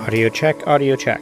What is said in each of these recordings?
Audio check, audio check.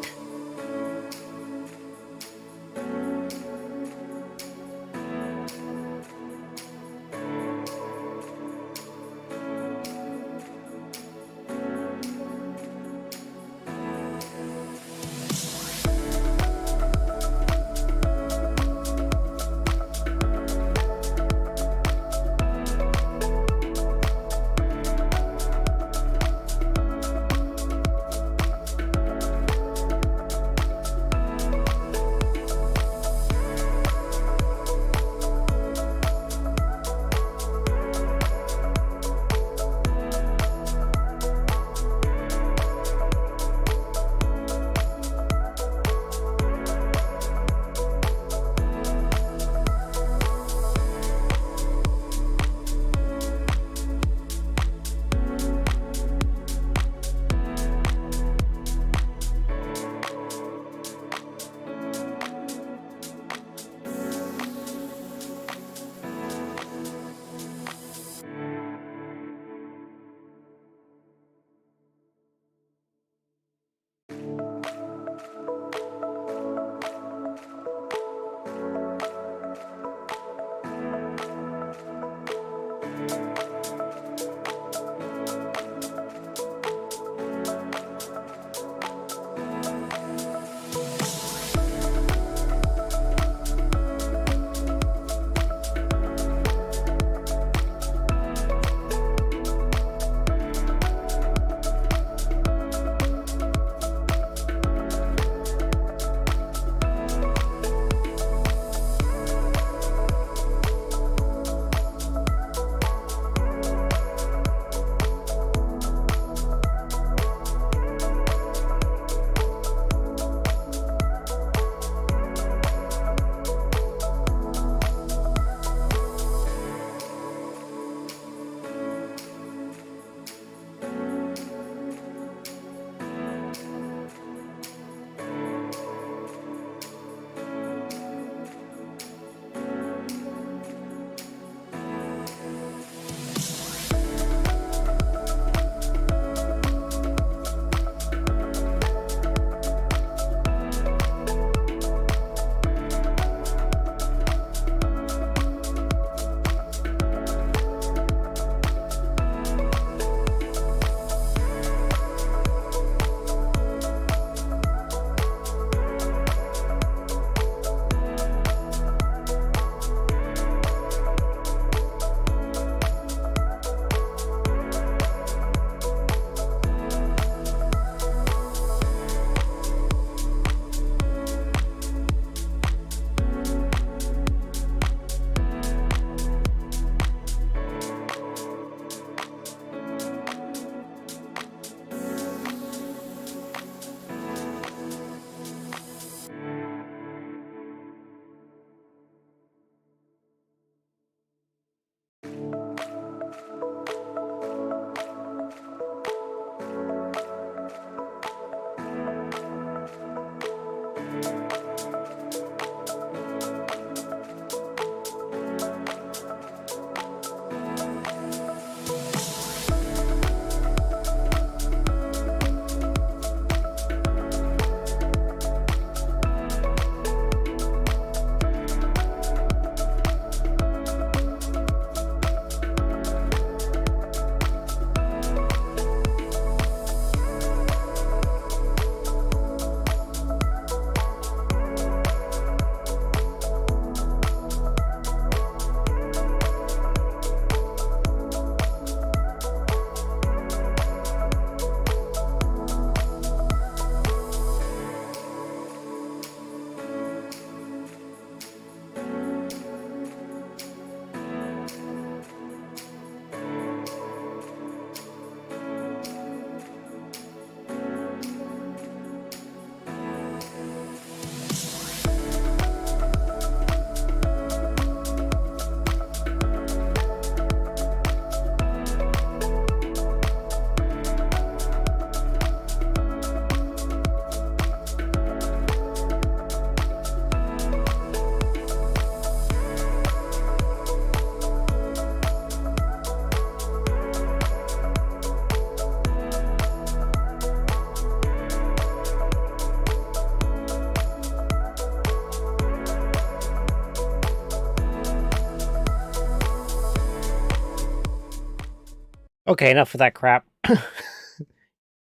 Okay, enough of that crap.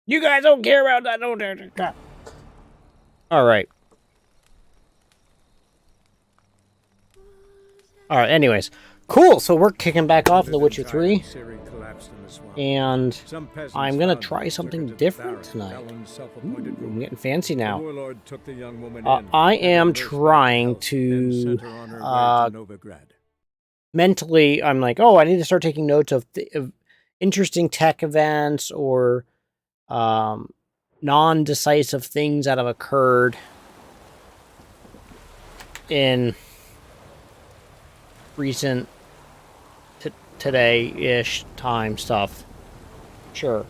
You guys don't care about that, no crap. Alright. Alright, anyways. Cool, so we're kicking back off The Witcher 3. And I'm gonna try something different tonight. Ooh, I'm getting fancy now. I am trying to... mentally, I'm like, oh, I need to start taking notes of interesting tech events or non-decisive things that have occurred in recent today-ish time stuff. Sure.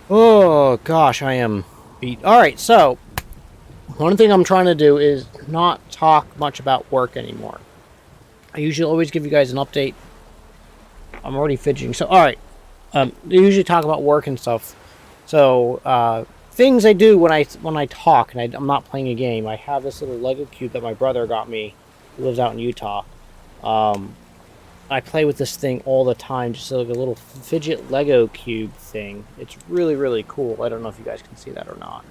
Oh, gosh, I am beat. Alright, so, one thing I'm trying to do is not talk much about work anymore. I usually always give you guys an update. I'm already fidgeting. So, alright. They usually talk about work and stuff. So, things I do when I talk and I'm not playing a game. I have this little Lego cube that my brother got me. He lives out in Utah. I play with this thing all the time, just like a little fidget Lego cube thing. It's really, really cool. I don't know if you guys can see that or not.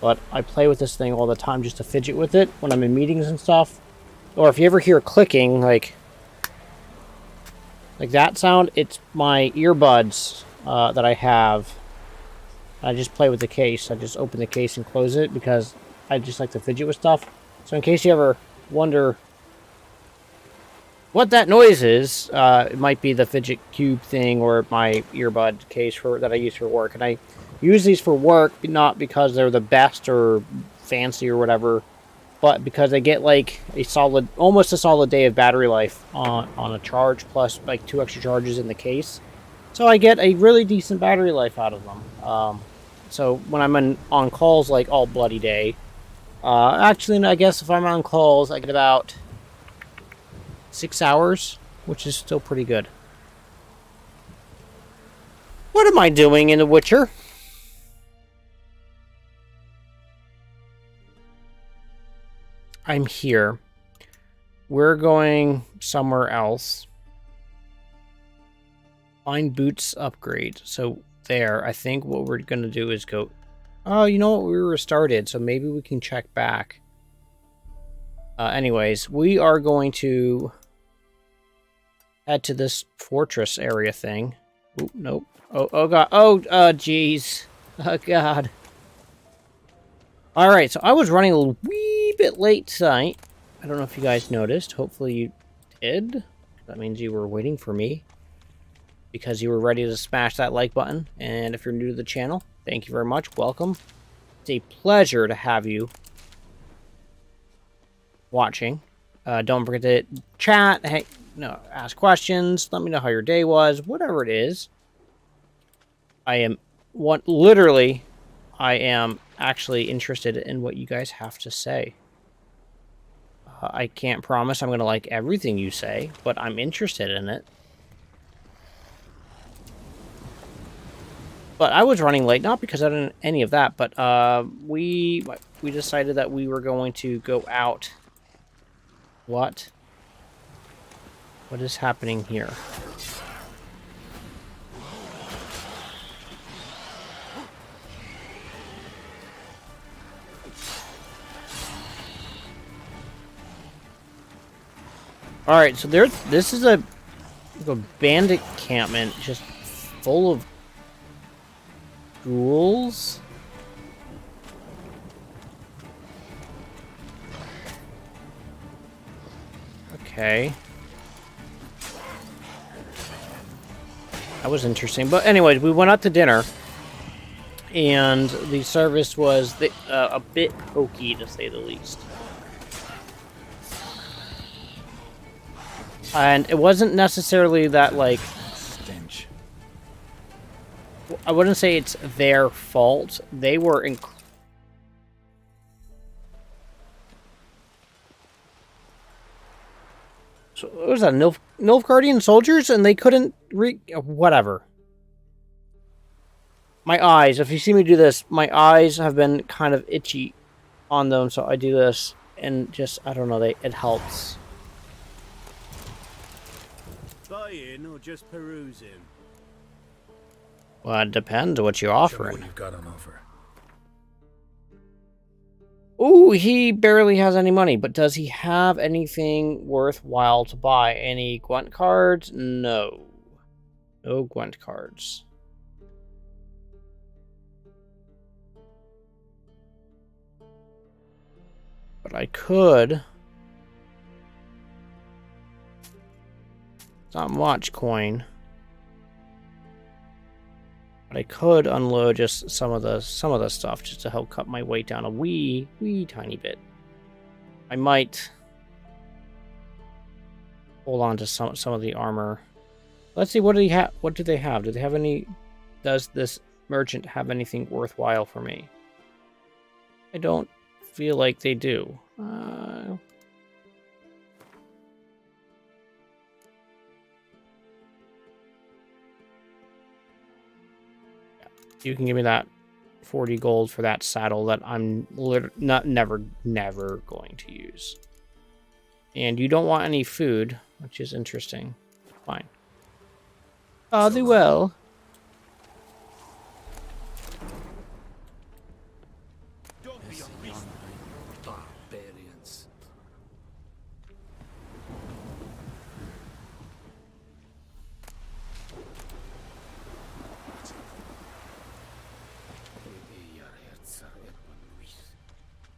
But I play with this thing all the time just to fidget with it when I'm in meetings and stuff. Or if you ever hear clicking, like that sound, it's my earbuds that I have. I just play with the case. I just open the case and close it because I just like to fidget with stuff. So in case you ever wonder what that noise is, it might be the fidget cube thing or my earbud case that I use for work. And I use these for work not because they're the best or fancy or whatever, but because I get like almost a solid day of battery life on a charge, plus like 2 extra charges in the case. So I get a really decent battery life out of them. So when I'm on calls like all bloody day, actually I guess if I'm on calls I get about 6 hours, which is still pretty good. What am I doing in The Witcher? I'm here. We're going somewhere else. Find boots upgrade. So there, I think what we're going to do is go... Oh, you know what? We were started, so maybe we can check back. Anyways, we are going to head to this fortress area thing. Oop, nope. Oh, God. Oh, jeez. Oh, God. Alright, so I was running a wee bit late tonight. I don't know if you guys noticed. Hopefully you did. That means you were waiting for me because you were ready to smash that like button. And if you're new to the channel, thank you very much. Welcome. It's a pleasure to have you watching. Don't forget to chat. Hey, no, ask questions. Let me know how your day was. Whatever it is. I am actually interested in what you guys have to say. I can't promise I'm going to like everything you say, but I'm interested in it. But I was running late, not because I didn't any of that, but we decided that we were going to go out. What? What is happening here? Alright, so this is a bandit encampment just full of ghouls. Okay. That was interesting. But anyways, we went out to dinner. And the service was a bit pokey, to say the least. And it wasn't necessarily that, like... stench. I wouldn't say it's their fault. They were... So, what was that? Nilfgaardian soldiers? And they couldn't whatever. My eyes, if you see me do this, my eyes have been kind of itchy on them, so I do this, and just, I don't know, it helps. Buying or just perusing? Well, it depends what you're Show me offering. what you've got on offer. Ooh, he barely has any money, but does he have anything worthwhile to buy? Any Gwent cards? No. No Gwent cards. But I could... It's not much coin. But I could unload just some of the stuff just to help cut my weight down a wee tiny bit. I might hold on to some of the armor. Let's see, what do they have? What do they have? Do they have any? Does this merchant have anything worthwhile for me? I don't feel like they do. You can give me that 40 gold for that saddle that I'm never going to use. And you don't want any food, which is interesting. Fine. Ah, they will. Don't be unreasonable. Barbarians.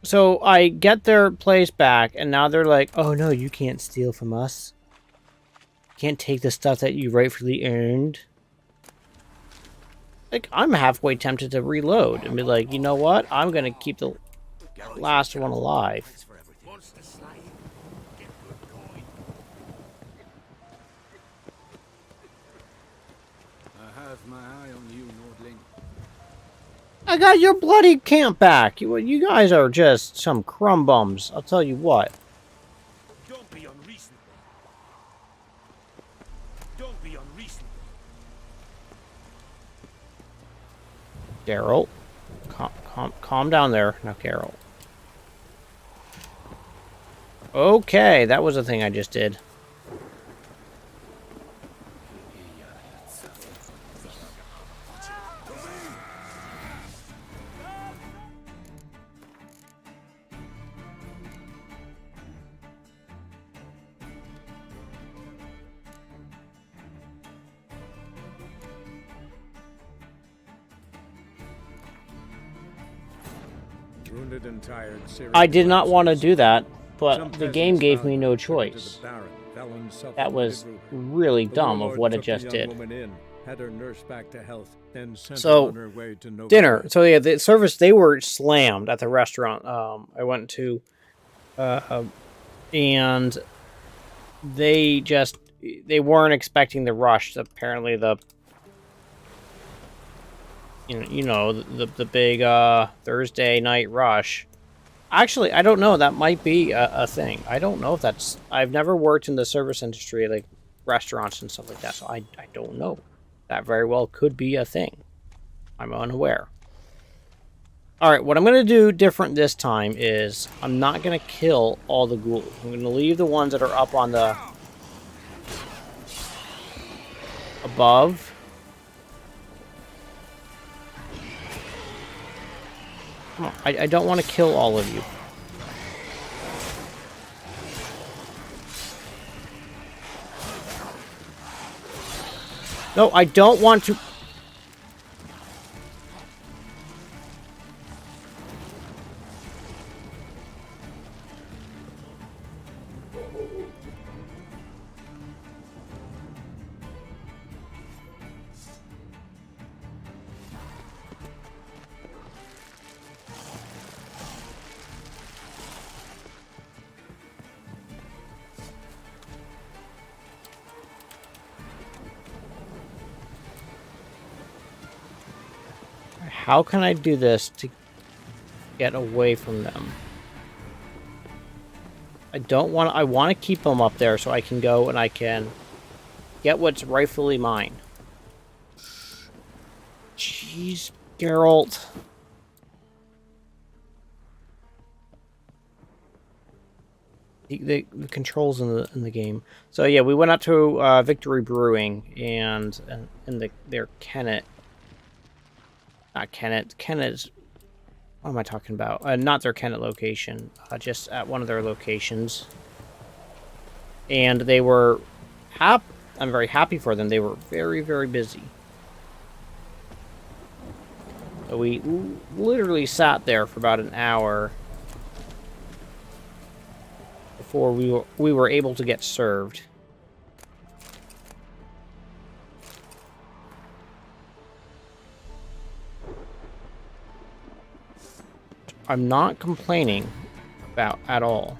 So I get their place back, and now they're like, oh no, you can't steal from us. You can't take the stuff that you rightfully earned. Like, I'm halfway tempted to reload and be like, you know what? I'm going to keep the last one alive. I have my eye on you, Nordling. I got your bloody camp back. You guys are just some crumb bums. I'll tell you what. Don't be unreasonable. Don't be unreasonable. Geralt, calm down there. Now, Geralt. Okay, that was a thing I just did. Wounded and tired, I did not want to do that, but the game gave me no choice. That was really dumb of what it just did. So, dinner. So yeah, the service, they were slammed at the restaurant I went to. And they weren't expecting the rush. Apparently the the big Thursday night rush. Actually, I don't know. That might be a thing. I don't know if that's... I've never worked in the service industry, like restaurants and stuff like that, so I don't know. That very well could be a thing. I'm unaware. Alright, what I'm going to do different this time is I'm not going to kill all the ghouls. I'm going to leave the ones that are up on the... above. Come on, I don't want to kill all of you. No, I don't want to... How can I do this to get away from them? I don't want... I want to keep them up there so I can go and I can get what's rightfully mine. Jeez, Geralt. the controls in the game. So yeah, we went out to Victory Brewing and their Kennet. Not Kennet. Kennet's. What am I talking about? Not their Kennet location. Just at one of their locations. And they were I'm very happy for them. They were very, very busy. So we literally sat there for about an hour before we were able to get served. I'm not complaining about at all.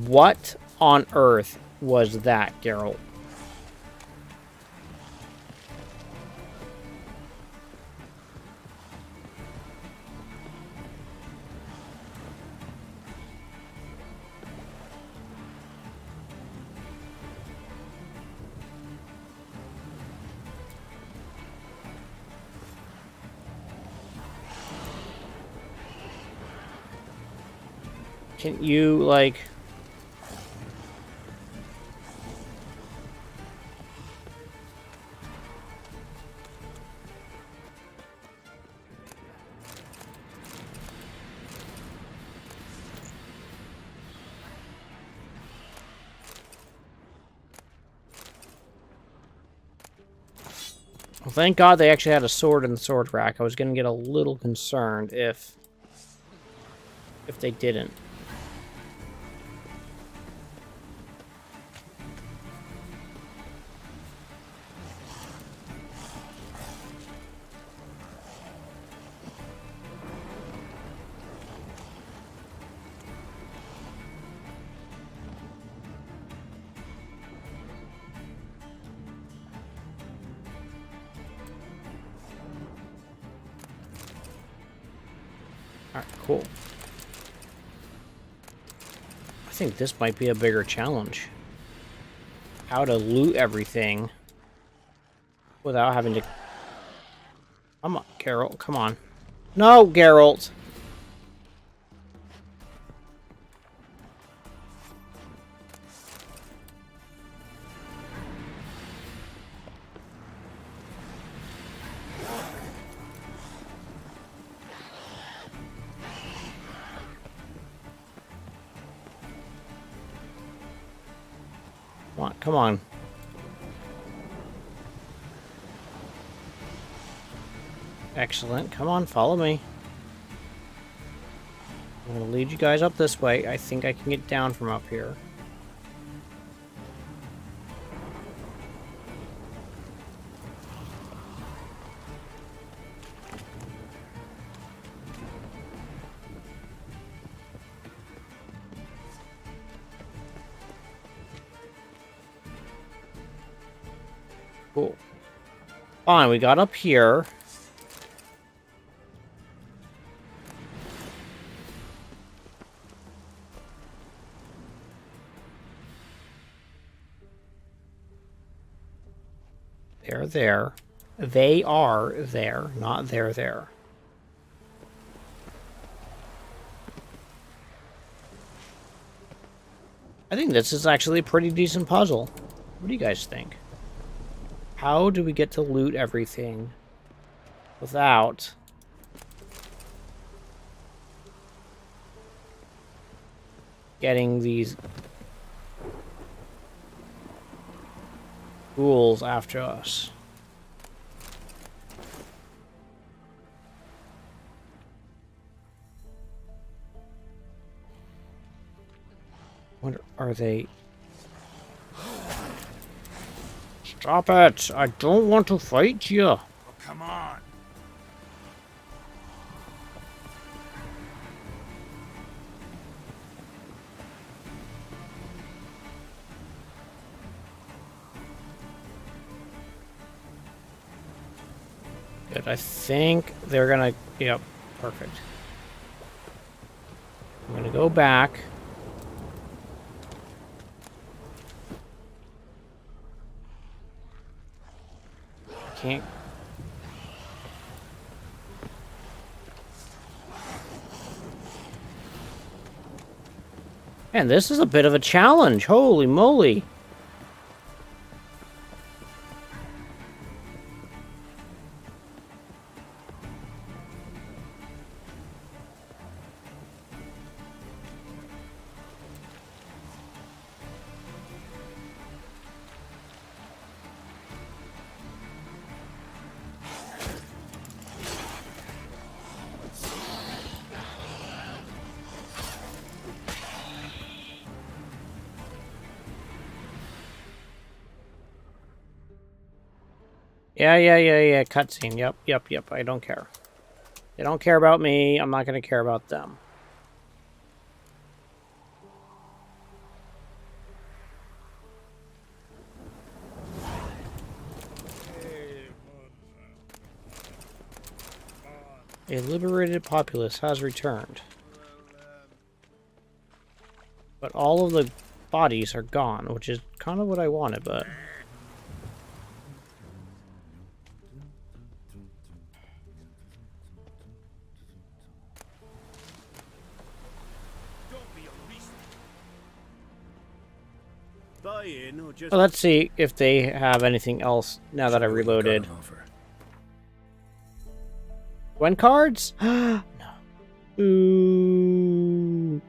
What on earth was that, Geralt? Can you, like... Well, thank God they actually had a sword in the sword rack. I was going to get a little concerned if they didn't. Alright, cool. I think this might be a bigger challenge. How to loot everything without having to... Come on, Geralt, come on. No, Geralt! Come on. Excellent. Come on, follow me. I'm going to lead you guys up this way. I think I can get down from up here. Cool. Fine, we got up here. They're there. They are there, not they're there. I think this is actually a pretty decent puzzle. What do you guys think? How do we get to loot everything without getting these ghouls after us? What are they? Stop it! I don't want to fight you! Oh, come on! Good, I think they're gonna... Yep, perfect. I'm gonna go back. Can't... Man, this is a bit of a challenge. Holy moly. Yeah. Cutscene. Yep. I don't care. They don't care about me. I'm not going to care about them. A liberated populace has returned. But all of the bodies are gone, which is kind of what I wanted, but... Well, let's see if they have anything else now that I reloaded. When cards? No. Ooh.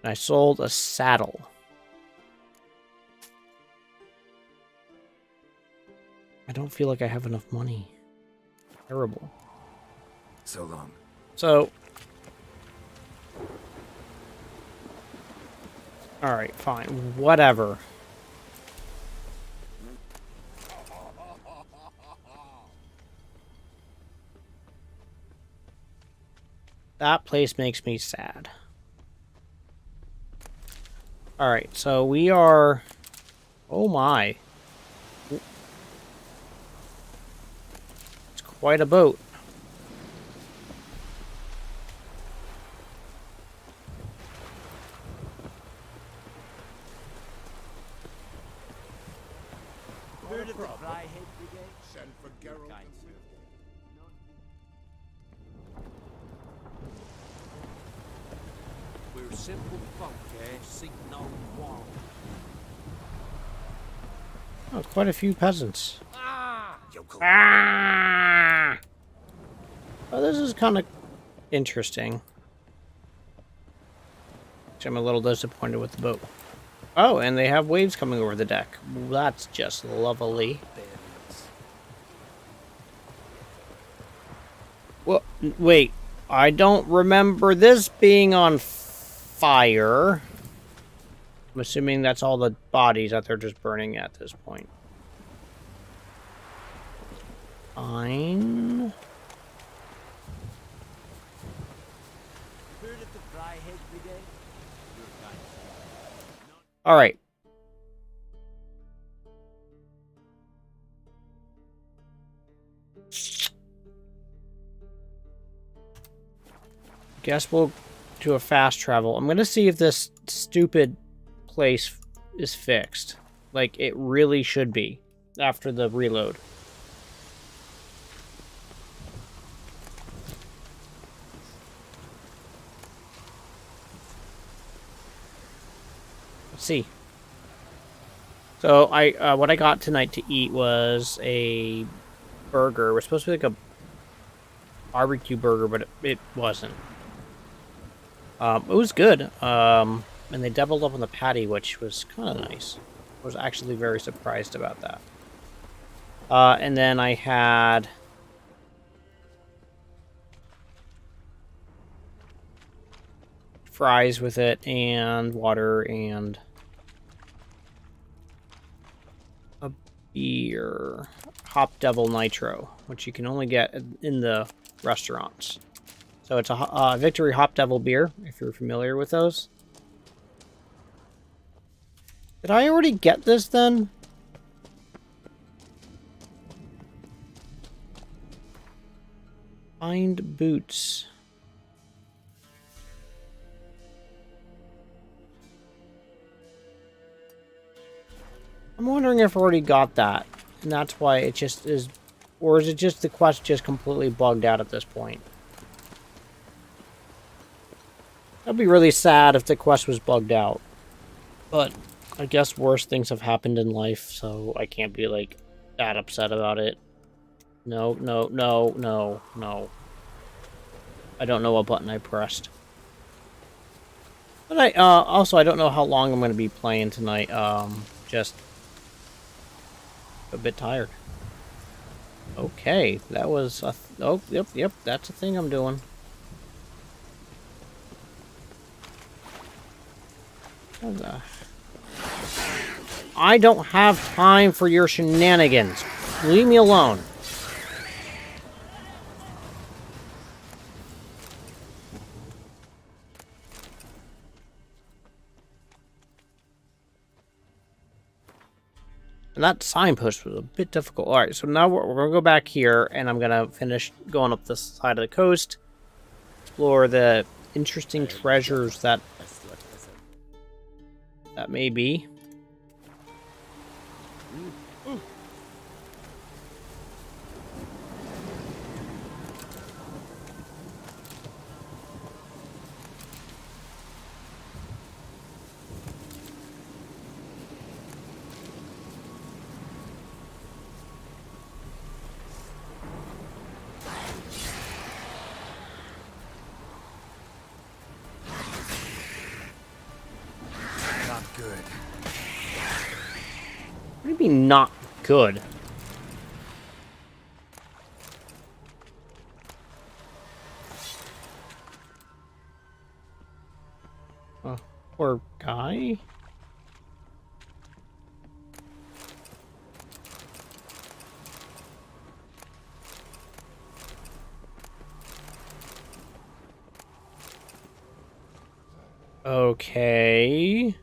I sold a saddle. I don't feel like I have enough money. Terrible. So long. So... Alright, fine. Whatever. That place makes me sad. Alright, so we are... Oh my. It's quite a boat. We're simple folk, seek no quarrel. Oh, quite a few peasants. Ah! Oh, this is kind of interesting. I'm a little disappointed with the boat. Oh, and they have waves coming over the deck. That's just lovely. Well, wait. I don't remember this being on fire. I'm assuming that's all the bodies that they're just burning at this point. Fine. All right. Guess we'll do a fast travel. I'm gonna see if this stupid place is fixed. Like it really should be after the reload. Let's see. So what I got tonight to eat was a burger. It was supposed to be like a barbecue burger, but it wasn't. It was good. And they doubled up on the patty, which was kind of nice. I was actually very surprised about that. And then I had fries with it, and water, and a beer. Hop Devil Nitro, which you can only get in the restaurants. So it's a Victory Hop Devil beer, if you're familiar with those. Did I already get this then? Find boots. I'm wondering if I already got that. And that's why it just is Or is it just the quest just completely bugged out at this point? That'd be really sad if the quest was bugged out. But I guess worse things have happened in life, so I can't be, like, that upset about it. No, no, no, no, no. I don't know what button I pressed. But also, I don't know how long I'm going to be playing tonight. Just a bit tired. Okay, that was oh, yep, that's a thing I'm doing. I don't have time for your shenanigans. Leave me alone. And that signpost was a bit difficult. Alright, so now we're going to go back here, and I'm going to finish going up this side of the coast. Explore the interesting treasures that may be. Not good. What do you mean, not good? Poor guy. Okay.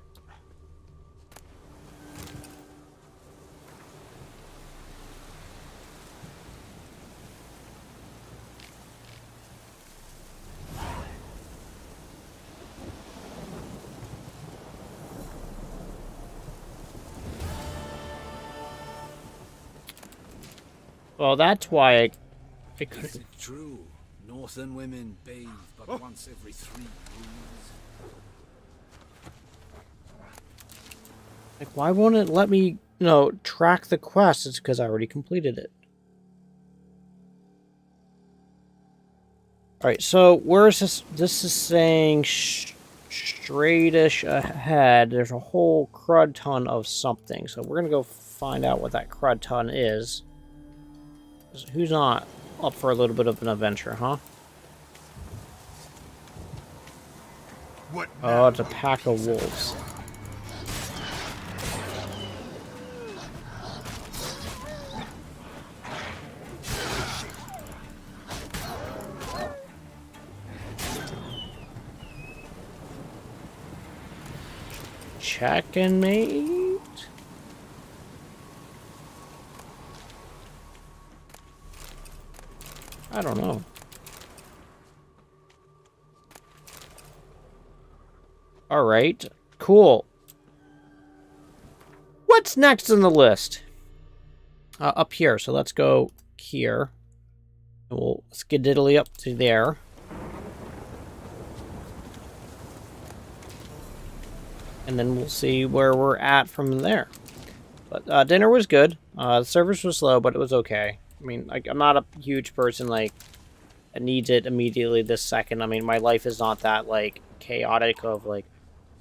Well, that's why I Is couldn't. it true? Northern women bathe but once every 3 moons. Like, why won't it let me, track the quest? It's because I already completed it. Alright, so where is this? This is saying straightish ahead. There's a whole crud ton of something. So we're going to go find out what that crud ton is. Who's not up for a little bit of an adventure, huh? What Oh, it's a pack of wolves. Check and mate. I don't know. All right, cool. What's next on the list? Up here. So let's go here. And we'll skididdly up to there. And then we'll see where we're at from there. But dinner was good. The service was slow, but it was okay. I mean, like, I'm not a huge person, like, that needs it immediately this second. I mean, my life is not that, like, chaotic of, like,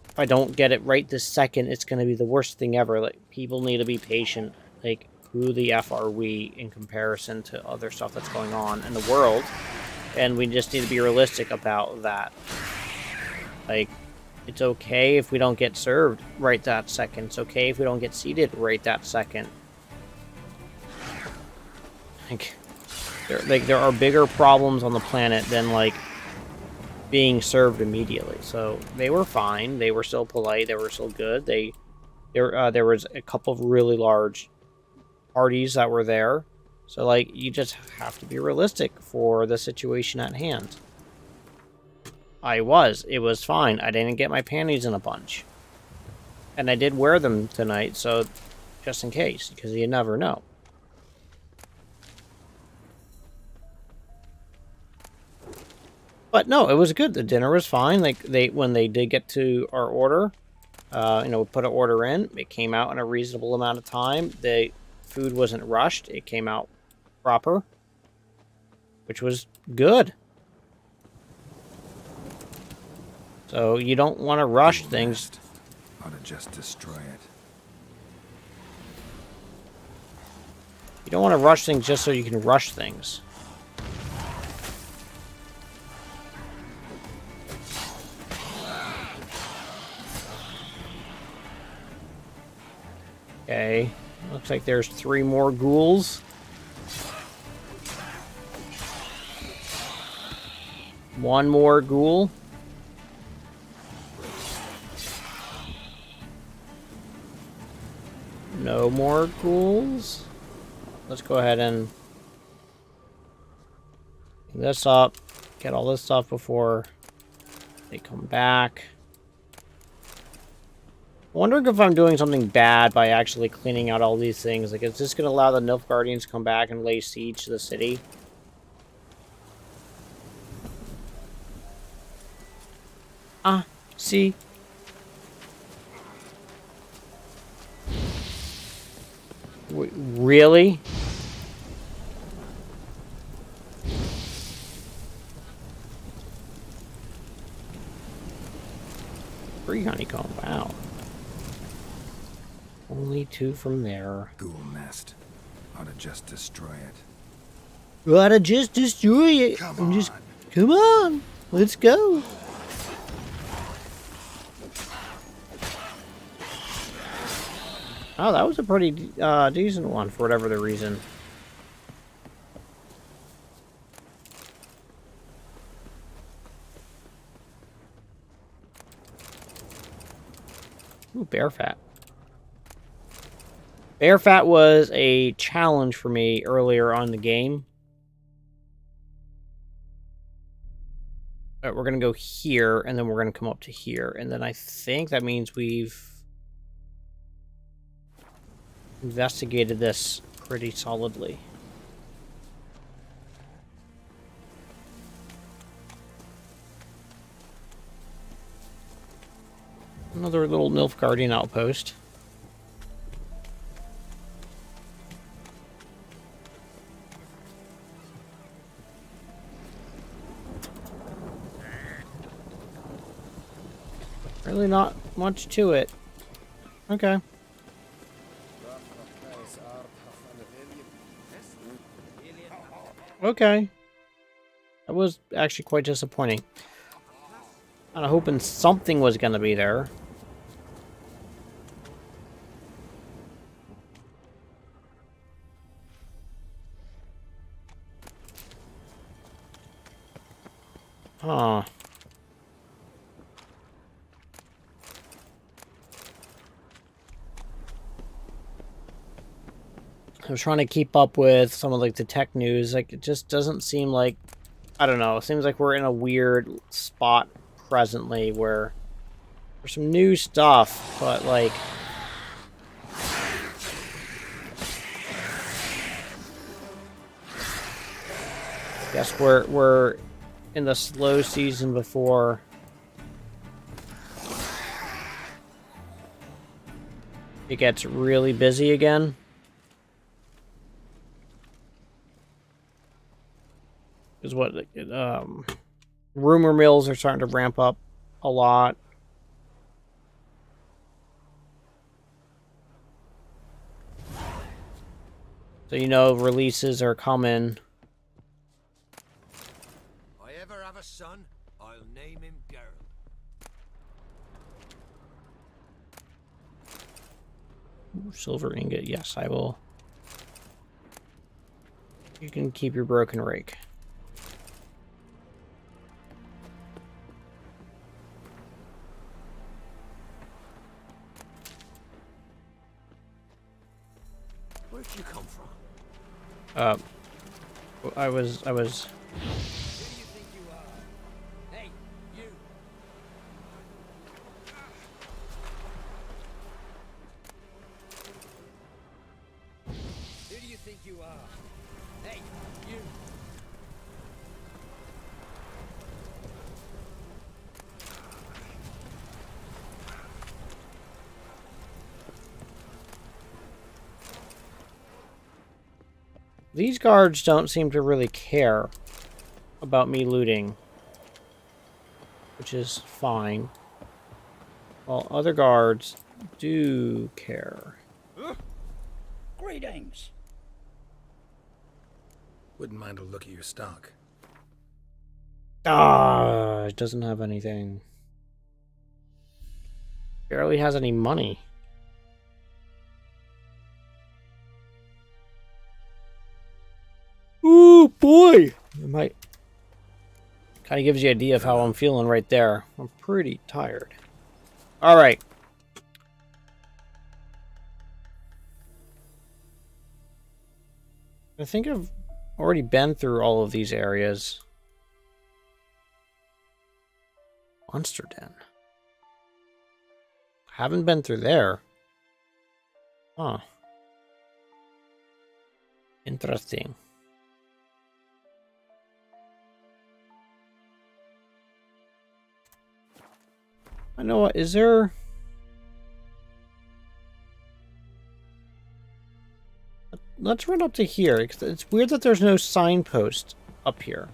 if I don't get it right this second, it's going to be the worst thing ever. Like, people need to be patient. Like, who the F are we in comparison to other stuff that's going on in the world? And we just need to be realistic about that. Like, it's okay if we don't get served right that second. It's okay if we don't get seated right that second. There are bigger problems on the planet than, like, being served immediately. So they were fine. They were still polite. They were still good. There was a couple of really large parties that were there. So, like, you just have to be realistic for the situation at hand. It was fine. I didn't get my panties in a bunch. And I did wear them tonight, so just in case, because you never know. But no, it was good. The dinner was fine. Like when they did get to our order, we put an order in. It came out in a reasonable amount of time. The food wasn't rushed. It came out proper, which was good. So you don't want to rush things. Ought to just destroy it. You don't want to rush things just so you can rush things. Okay, looks like there's 3 more ghouls. One more ghoul. No more ghouls. Let's go ahead and clean this up. Get all this stuff before they come back. I'm wondering if I'm doing something bad by actually cleaning out all these things. Like, is this going to allow the Nilfgaardians to come back and lay siege to the city? See? Really? Three honeycomb, wow. Only 2 from there. Ghoul nest. Ought to just destroy it. Gotta just destroy it. Come on. Come on. Let's go. Oh, that was a pretty decent one for whatever the reason. Ooh, bear fat. Bear fat was a challenge for me earlier on in the game. But we're going to go here, and then we're going to come up to here. And then I think that means we've investigated this pretty solidly. Another little Nilfgaardian outpost. Really not much to it. Okay. Okay. That was actually quite disappointing. Kind of hoping something was going to be there. Huh. I was trying to keep up with some of, like, the tech news. Like, it just doesn't seem like... I don't know. It seems like we're in a weird spot presently where there's some new stuff, but, like... I guess we're in the slow season before... it gets really busy again. Is what rumor mills are starting to ramp up a lot. So releases are coming. If I ever have a son, I'll name him Geralt. Ooh, silver ingot, yes, I will. You can keep your broken rake. Where'd you come from? I was. Who do you think you are? Hey, you! Who do you think you are? Hey, you! These guards don't seem to really care about me looting, which is fine. While other guards do care. Greetings. Wouldn't mind a look at your stock. Ah, it doesn't have anything. Barely has any money. Ooh, boy! It might kind of gives you an idea of how I'm feeling right there. I'm pretty tired. All right. I think I've already been through all of these areas. Monster Den. Haven't been through there. Huh. Interesting. I know what, is there... Let's run up to here. It's weird that there's no signpost up here.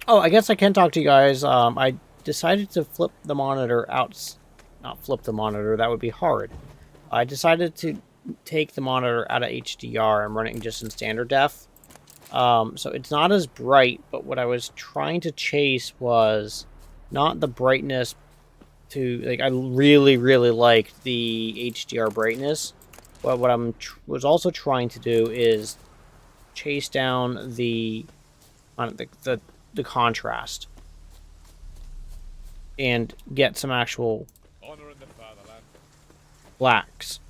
Oh, I guess I can talk to you guys. I decided to flip the monitor out. Not flip the monitor, that would be hard. I decided to take the monitor out of HDR and run it just in standard def. So it's not as bright, but what I was trying to chase was not the brightness to... Like, I really, really like the HDR brightness. But what I'm was also trying to do is chase down the contrast and get some actual blacks.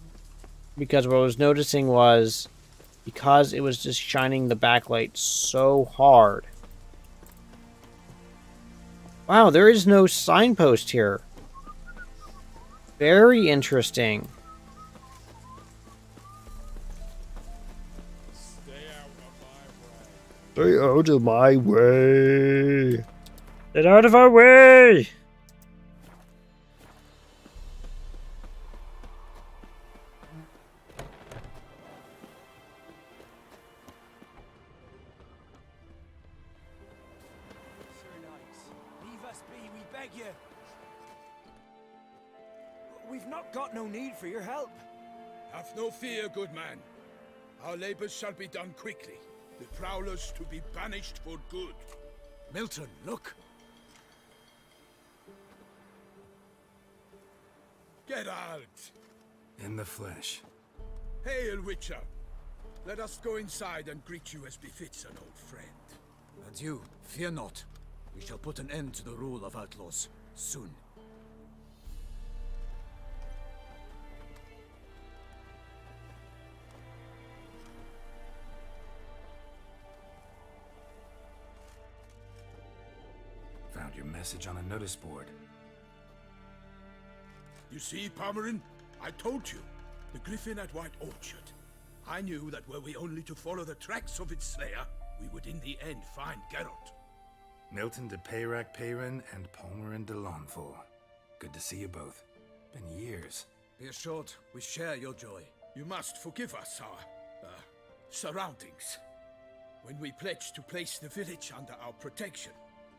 Because what I was noticing was, because it was just shining the backlight so hard. Wow, there is no signpost here. Very interesting. Stay out of my way. Get out of our way! Sir Knights, leave us be, we beg you. We've not got no need for your help. Have no fear, good man. Our labors shall be done quickly. The prowlers to be banished for good. Milton, look. Geralt! In the flesh. Hail, Witcher! Let us go inside and greet you as befits an old friend. And you, fear not. We shall put an end to the rule of outlaws, soon. Found your message on a notice board. You see, Palmerin? I told you. The griffin at White Orchard. I knew that were we only to follow the tracks of its slayer, we would in the end find Geralt. Milton de Peyrac Peyrin and Palmerin de Lawnful. Good to see you both. Been years. Be assured, we share your joy. You must forgive us our, surroundings. When we pledged to place the village under our protection,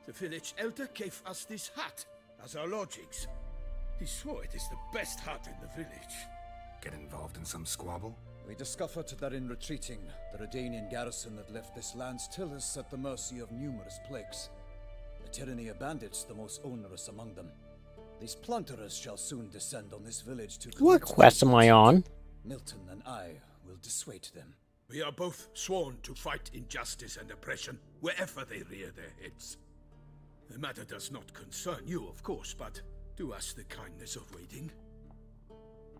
the village elder gave us this hut as our lodgings. He swore it is the best hut in the village. Get involved in some squabble? We discovered that in retreating, the Redanian garrison that left this land still is at the mercy of numerous plagues. The tyranny of bandits the most onerous among them. These plunderers shall soon descend on this village to... What quest am I on? Milton and I will dissuade them. We are both sworn to fight injustice and oppression wherever they rear their heads. The matter does not concern you, of course, but do us the kindness of waiting.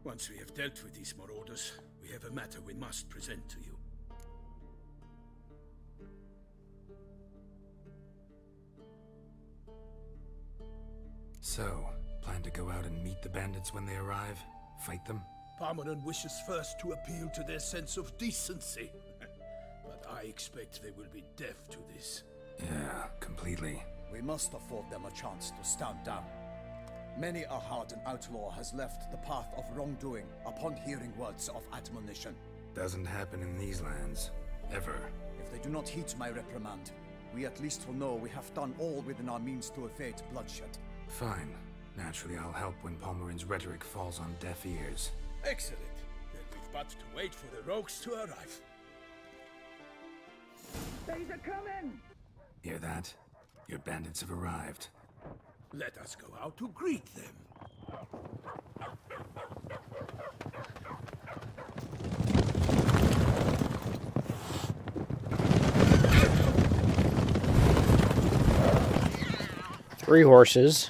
Once we have dealt with these marauders, we have a matter we must present to you. So, plan to go out and meet the bandits when they arrive? Fight them? Parmenan wishes first to appeal to their sense of decency. But I expect they will be deaf to this. Yeah, completely. We must afford them a chance to stand down. Many a hardened outlaw has left the path of wrongdoing upon hearing words of admonition. Doesn't happen in these lands. Ever. If they do not heed my reprimand, we at least will know we have done all within our means to evade bloodshed. Fine. Naturally, I'll help when Palmerin's rhetoric falls on deaf ears. Excellent. Then we've but to wait for the rogues to arrive. They's a coming! Hear that? Your bandits have arrived. Let us go out to greet them. Three horses.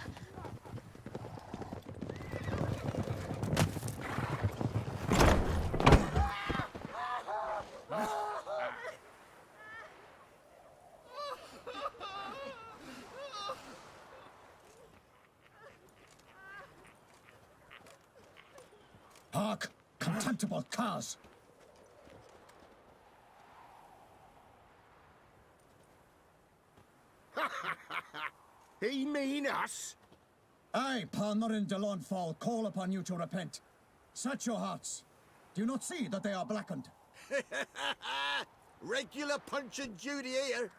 Hark! Contemptible cars! He mean us? I, Palmerin de Lawnfall, call upon you to repent. Set your hearts. Do you not see that they are blackened? Regular punch and duty here.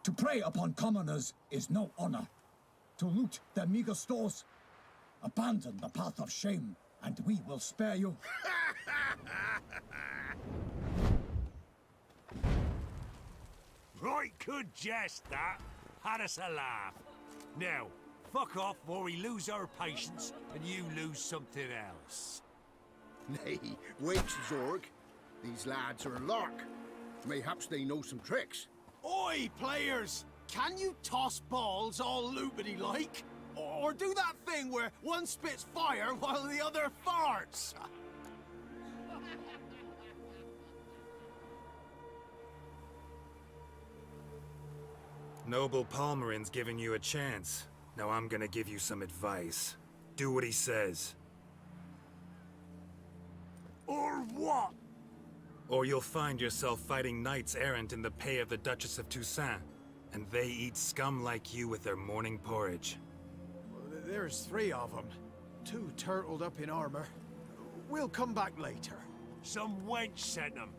To prey upon commoners is no honor. To loot their meager stores, abandon the path of shame, and we will spare you. Right good jest, that. Had us a laugh. Now, fuck off before we lose our patience and you lose something else. Nay, wait, Zorg. These lads are a lark. Mayhaps they know some tricks. Oi, players! Can you toss balls all loopity like? Or do that thing where one spits fire while the other farts? Noble Palmerin's giving you a chance. Now I'm gonna give you some advice. Do what he says. Or what? Or you'll find yourself fighting knights errant in the pay of the Duchess of Toussaint. And they eat scum like you with their morning porridge. There's 3 of them. 2 turtled up in armor. We'll come back later. Some wench sent them.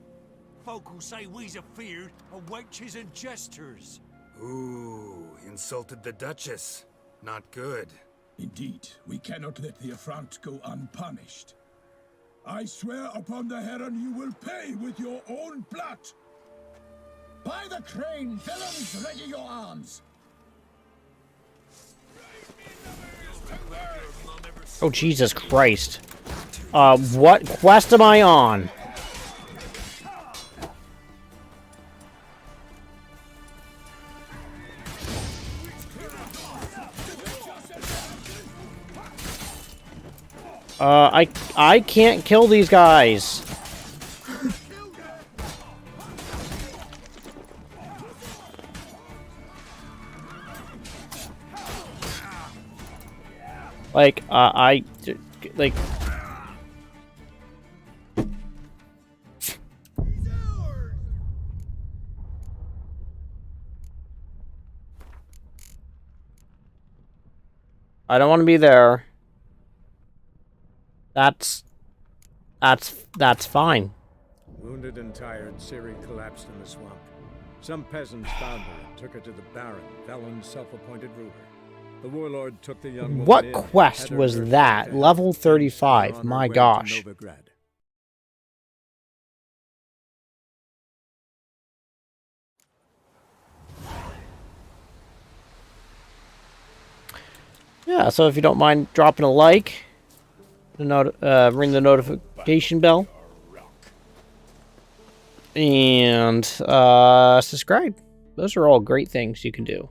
Folk who say we's afeard of wenches and jesters. Ooh, insulted the Duchess. Not good. Indeed, we cannot let the affront go unpunished. I swear upon the Heron you will pay with your own blood! By the crane, villains, ready your arms! Oh, Jesus Christ. What quest am I on? I can't kill these guys. Like, like... I don't want to be there. That's fine. Wounded and tired, Ciri collapsed in the swamp. Some peasants found her and took her to the Baron, Velen's self-appointed ruler. The warlord took the young woman What in, quest had her was brought that? to Level and 35. on her My way to gosh. Novigrad. Yeah, so if you don't mind dropping a like, ring the notification bell, and subscribe. Those are all great things you can do.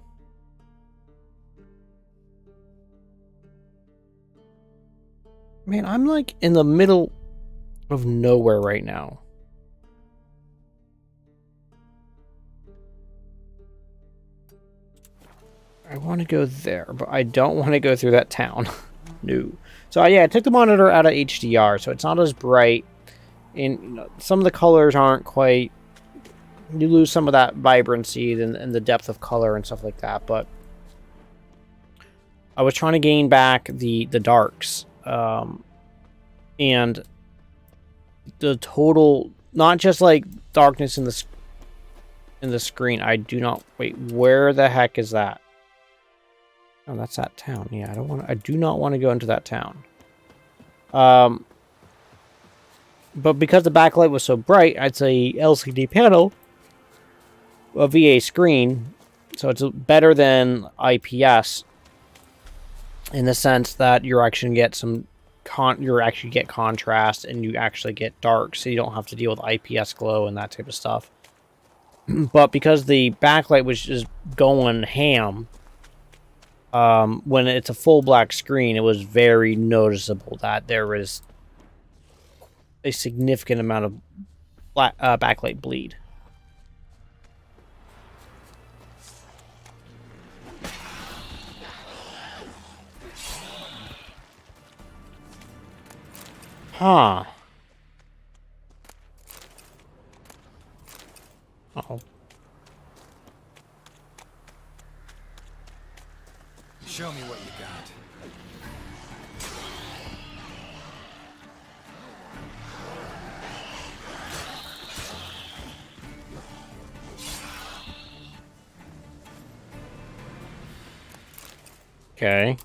Man, I'm like in the middle of nowhere right now. I want to go there, but I don't want to go through that town. No. So yeah, I took the monitor out of HDR, so it's not as bright. And you know, some of the colors aren't quite... You lose some of that vibrancy and the depth of color and stuff like that, but... I was trying to gain back the darks. And the total not just like darkness in the screen. I do not wait. Where the heck is that? Oh, that's that town. Yeah, I do not want to go into that town. But because the backlight was so bright, I'd say LCD panel, a VA screen, so it's better than IPS in the sense that you're actually get some get contrast and you actually get dark, so you don't have to deal with IPS glow and that type of stuff. But because the backlight was just going ham, when it's a full black screen, it was very noticeable that there was a significant amount of backlight bleed. Huh. Uh-oh. Show me what you got. Okay.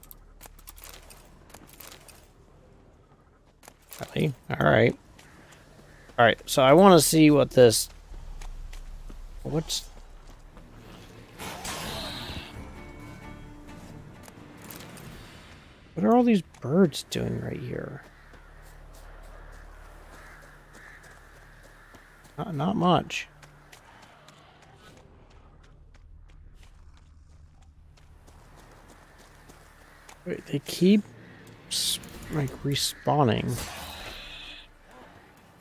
Really? Alright. Alright, so I want to see what this... What's... What are all these birds doing right here? Not much. Wait, they keep like respawning.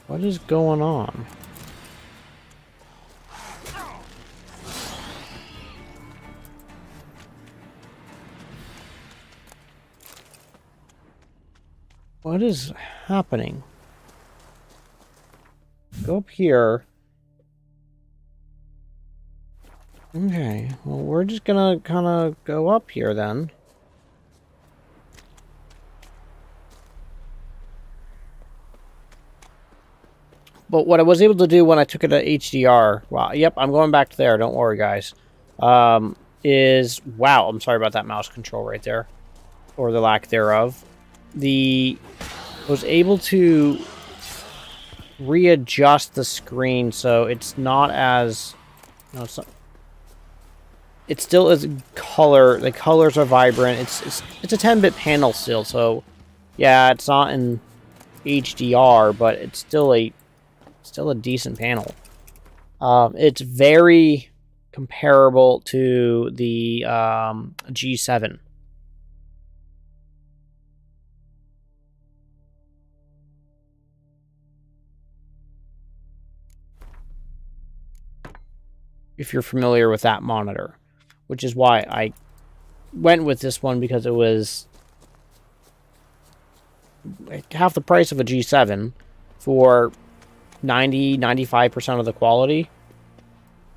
What is going on? What is happening? Go up here. Okay, well, we're just gonna kind of go up here then. But what I was able to do when I took it to HDR, wow, yep, I'm going back to there, don't worry, guys, is, wow, I'm sorry about that mouse control right there, or the lack thereof. I was able to readjust the screen so it's not as, no, it's not, it still is color, the colors are vibrant, it's a 10-bit panel still, so, yeah, it's not in HDR, but it's still a decent panel. It's very comparable to the G7. If you're familiar with that monitor, which is why I went with this one, because it was like half the price of a G7 for 95% of the quality.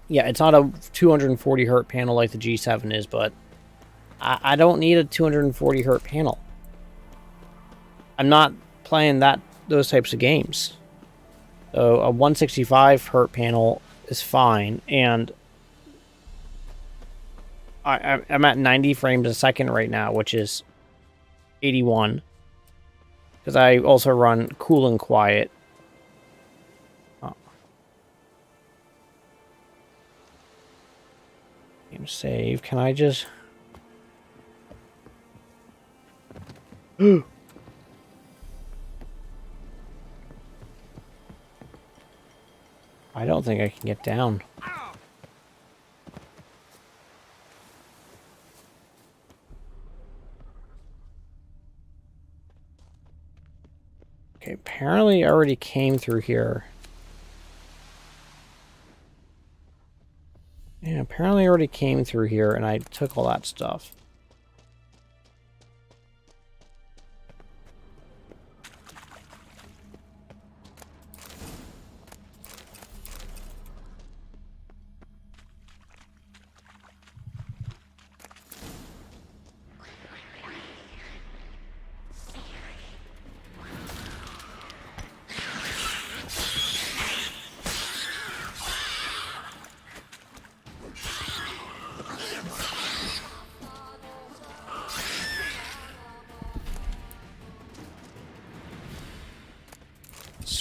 Yeah, it's not a 240 hertz panel like the G7 is, but I don't need a 240 hertz panel. I'm not playing those types of games. So a 165 hertz panel is fine, and I'm at 90 frames a second right now, which is 81, because I also run cool and quiet. Game save. Can I just... I don't think I can get down. Okay, apparently I already came through here. Yeah, apparently I already came through here and I took all that stuff.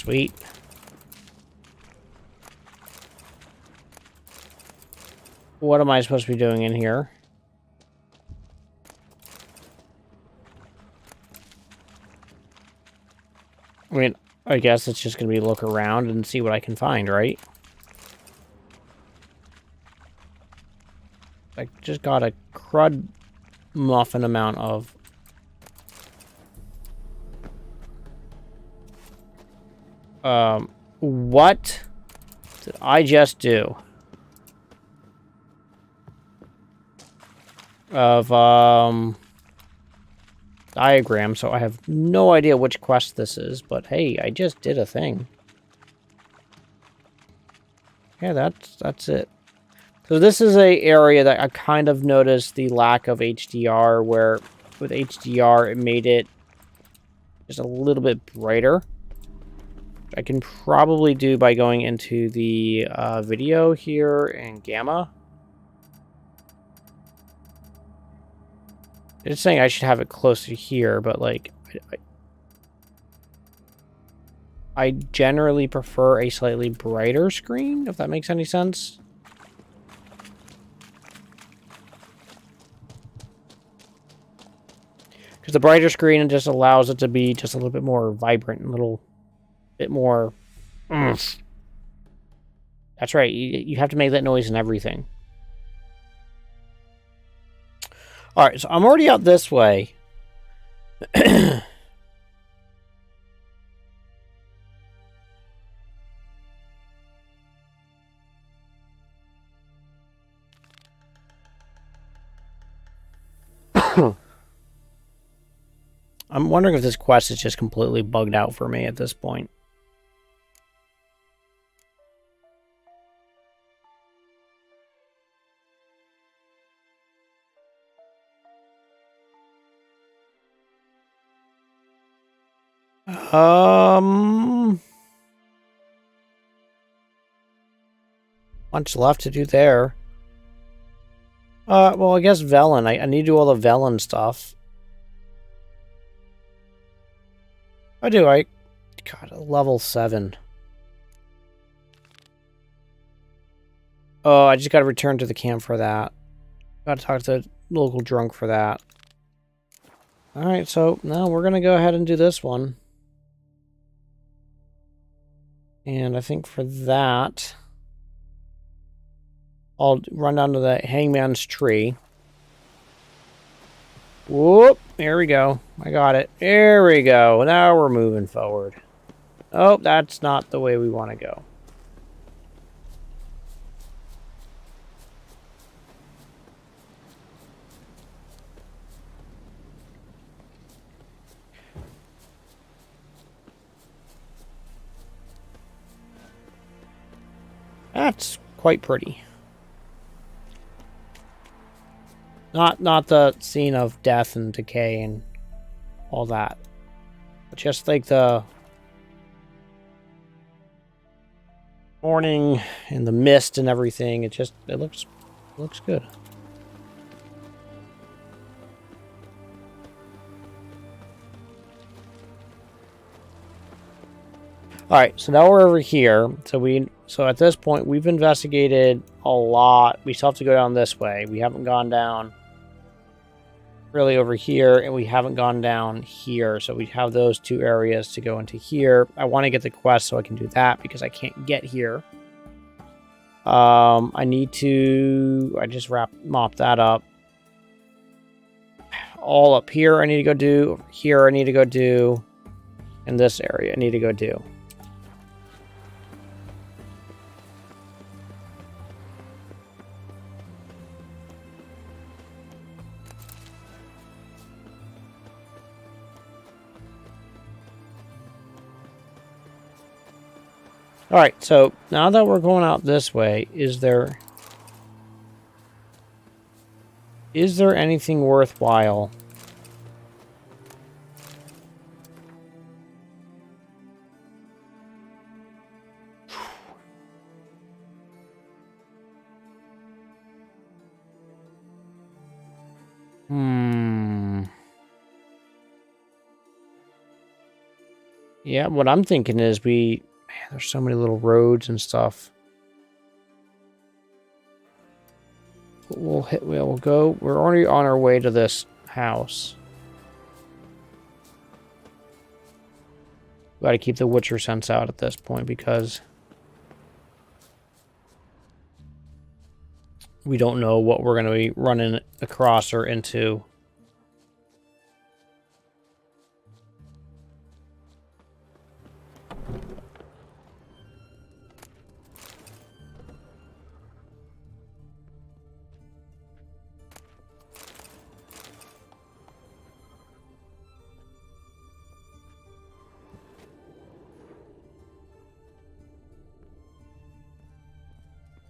Sweet. What am I supposed to be doing in here? I mean, I guess it's just going to be look around and see what I can find, right? I just got a crud muffin amount of... what did I just do? Of, diagram, so I have no idea which quest this is, but hey, I just did a thing. Yeah, that's it. So this is a area that I kind of noticed the lack of HDR, where with HDR it made it just a little bit brighter. I can probably do by going into the video here and gamma. It's saying I should have it closer here, but like I generally prefer a slightly brighter screen, if that makes any sense. Because the brighter screen just allows it to be just a little bit more vibrant, a little bit more oomph. That's right, you have to make that noise and everything. Alright, so I'm already out this way. I'm wondering if this quest is just completely bugged out for me at this point. Much left to do there. Well, I guess Velen. I need to do all the Velen stuff. I do. God, level 7. Oh, I just got to return to the camp for that. Got to talk to the local drunk for that. Alright, so now we're going to go ahead and do this one. And I think for that, I'll run down to the hangman's tree. Whoop, here we go. I got it. There we go. Now we're moving forward. Oh, that's not the way we want to go. That's quite pretty. Not the scene of death and decay and all that, but just like the morning and the mist and everything. It looks good. All right, so now we're over here. So at this point, we've investigated a lot. We still have to go down this way. We haven't gone down really over here, and we haven't gone down here. So we have those two areas to go into here. I want to get the quest so I can do that because I can't get here. I just mop that up. All up here I need to go do. Over here I need to go do. In this area I need to go do. Alright, so now that we're going out this way, is there anything worthwhile? Yeah, what I'm thinking is man, there's so many little roads and stuff. We'll go. We're already on our way to this house. Got to keep the Witcher sense out at this point because we don't know what we're going to be running across or into.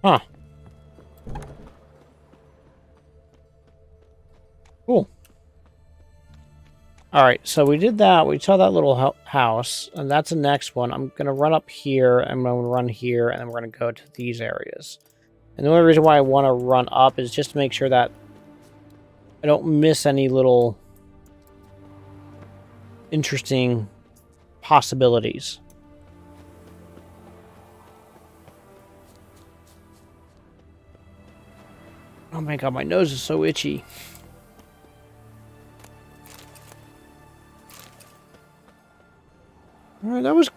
Huh. Cool. Alright, so we did that. We saw that little house, and that's the next one. I'm going to run up here, and I'm going to run here, and then we're going to go to these areas. And the only reason why I want to run up is just to make sure that I don't miss any little interesting possibilities. Oh my god, my nose is so itchy. Alright, that was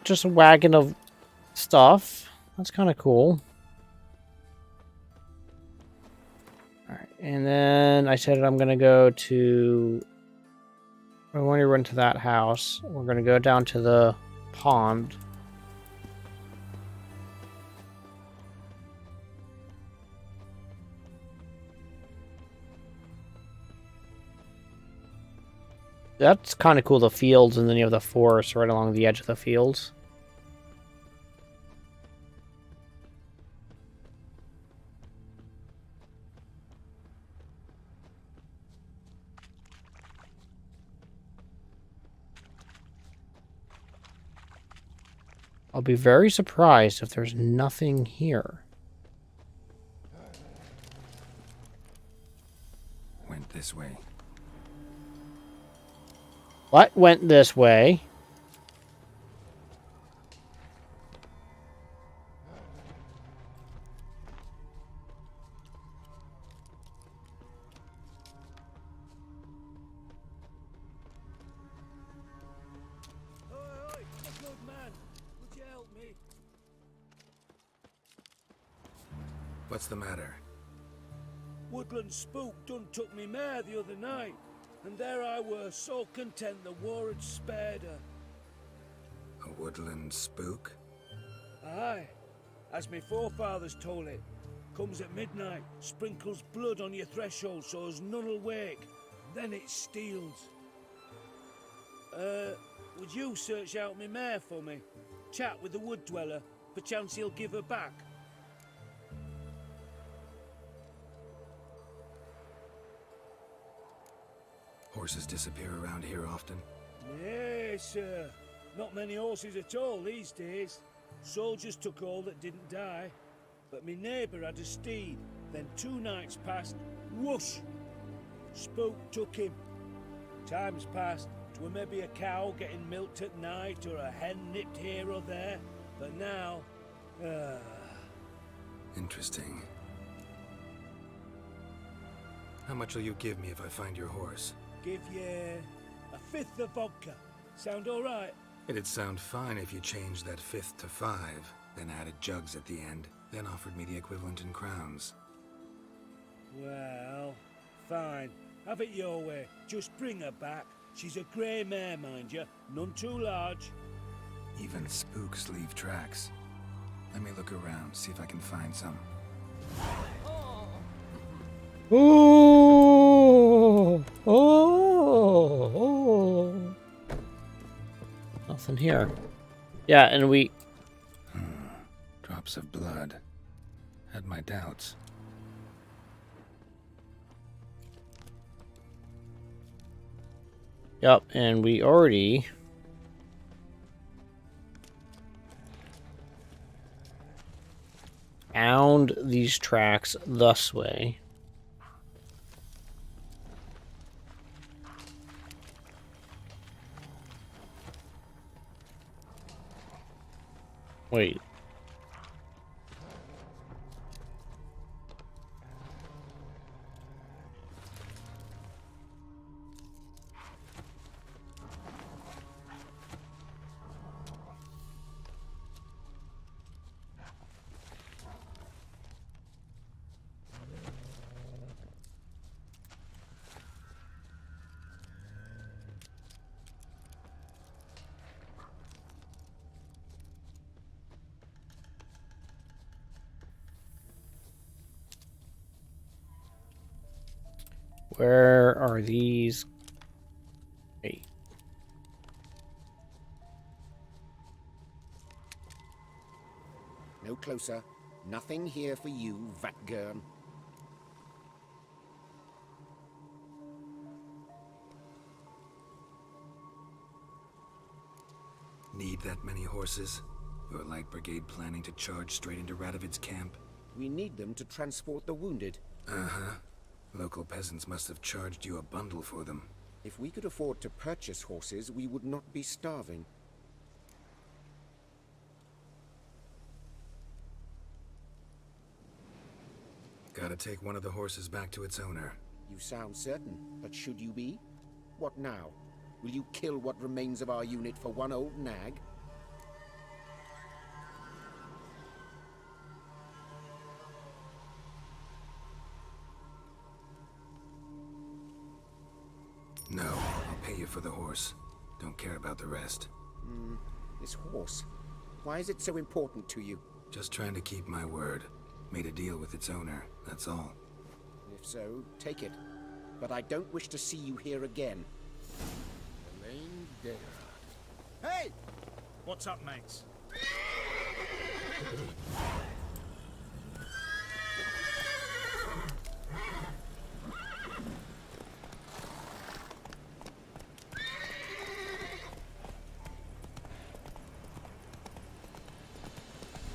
just a wagon of stuff. That's kind of cool. Alright, and then I said I'm going to go to... I want to run to that house. We're going to go down to the pond. That's kind of cool, the fields, and then you have the forest right along the edge of the fields. I'll be very surprised if there's nothing here. Went this way. What went this way? What's the matter? Woodland spook done took me mare the other night, and there I were, so content the war had spared her. A woodland spook? Aye, as me forefathers told it. Comes at midnight, sprinkles blood on your threshold so as none'll wake, then it steals. Would you search out me mare for me? Chat with the wood dweller, perchance he'll give her back. Horses disappear around here often? Nay, sir. Not many horses at all these days. Soldiers took all that didn't die. But me neighbour had a steed. Then 2 nights passed. Whoosh! Spook took him. Times passed. 'Twere maybe a cow getting milked at night or a hen nipped here or there. But now... Interesting. How much will you give me if I find your horse? Give ye a 5th of vodka. Sound all right? It'd sound fine if you changed that 5th to 5, then added jugs at the end, then offered me the equivalent in crowns. Well, fine. Have it your way. Just bring her back. She's a grey mare, mind you. None too large. Even spooks leave tracks. Let me look around, see if I can find some. Ooh! Oh! Nothing here. Yeah, and we... Drops of blood. Had my doubts. Yep, and we already... found these tracks this way. Wait. Where are these? Wait. No closer. Nothing here for you, Vatgern. Need that many horses? Your light brigade planning to charge straight into Radovid's camp? We need them to transport the wounded. Uh-huh. Local peasants must have charged you a bundle for them. If we could afford to purchase horses, we would not be starving. Gotta take one of the horses back to its owner. You sound certain, but should you be? What now? Will you kill what remains of our unit for one old nag? No, I'll pay you for the horse. Don't care about the rest. This horse. Why is it so important to you? Just trying to keep my word. Made a deal with its owner, that's all. If so, take it. But I don't wish to see you here again. Elaine Dare. Hey! What's up, mates?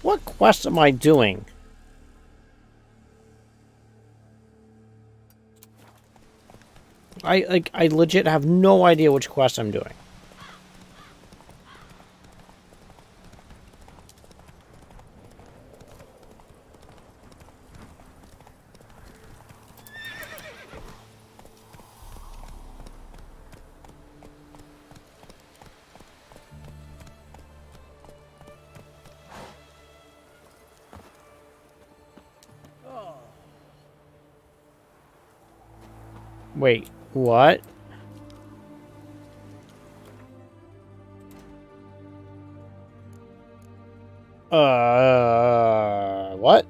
What quest am I doing? I legit have no idea which quest I'm doing. Wait, what? What?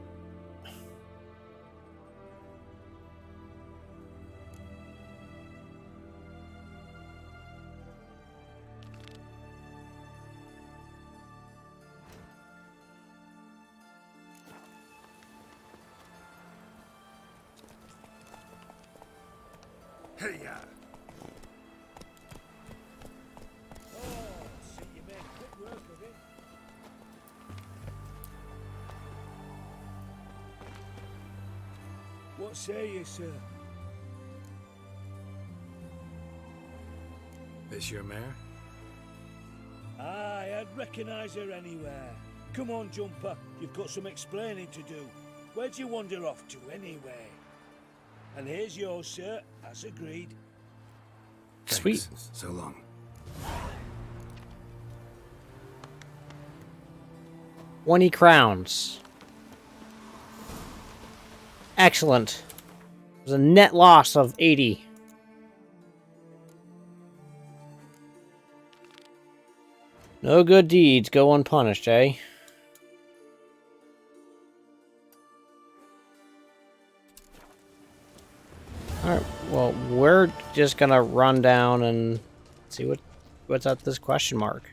Hey-ya! See, you made quick work of it. What say you, sir? This your mare? Aye, I'd recognise her anywhere. Come on, Jumper, you've got some explaining to do. Where'd you wander off to, anyway? And here's yours, sir, as agreed. Sweet. Thanks. So long. $20 crowns. Excellent. It was a net loss of 80. No good deeds go unpunished, eh? Alright, well, we're just gonna run down and see what's at this question mark.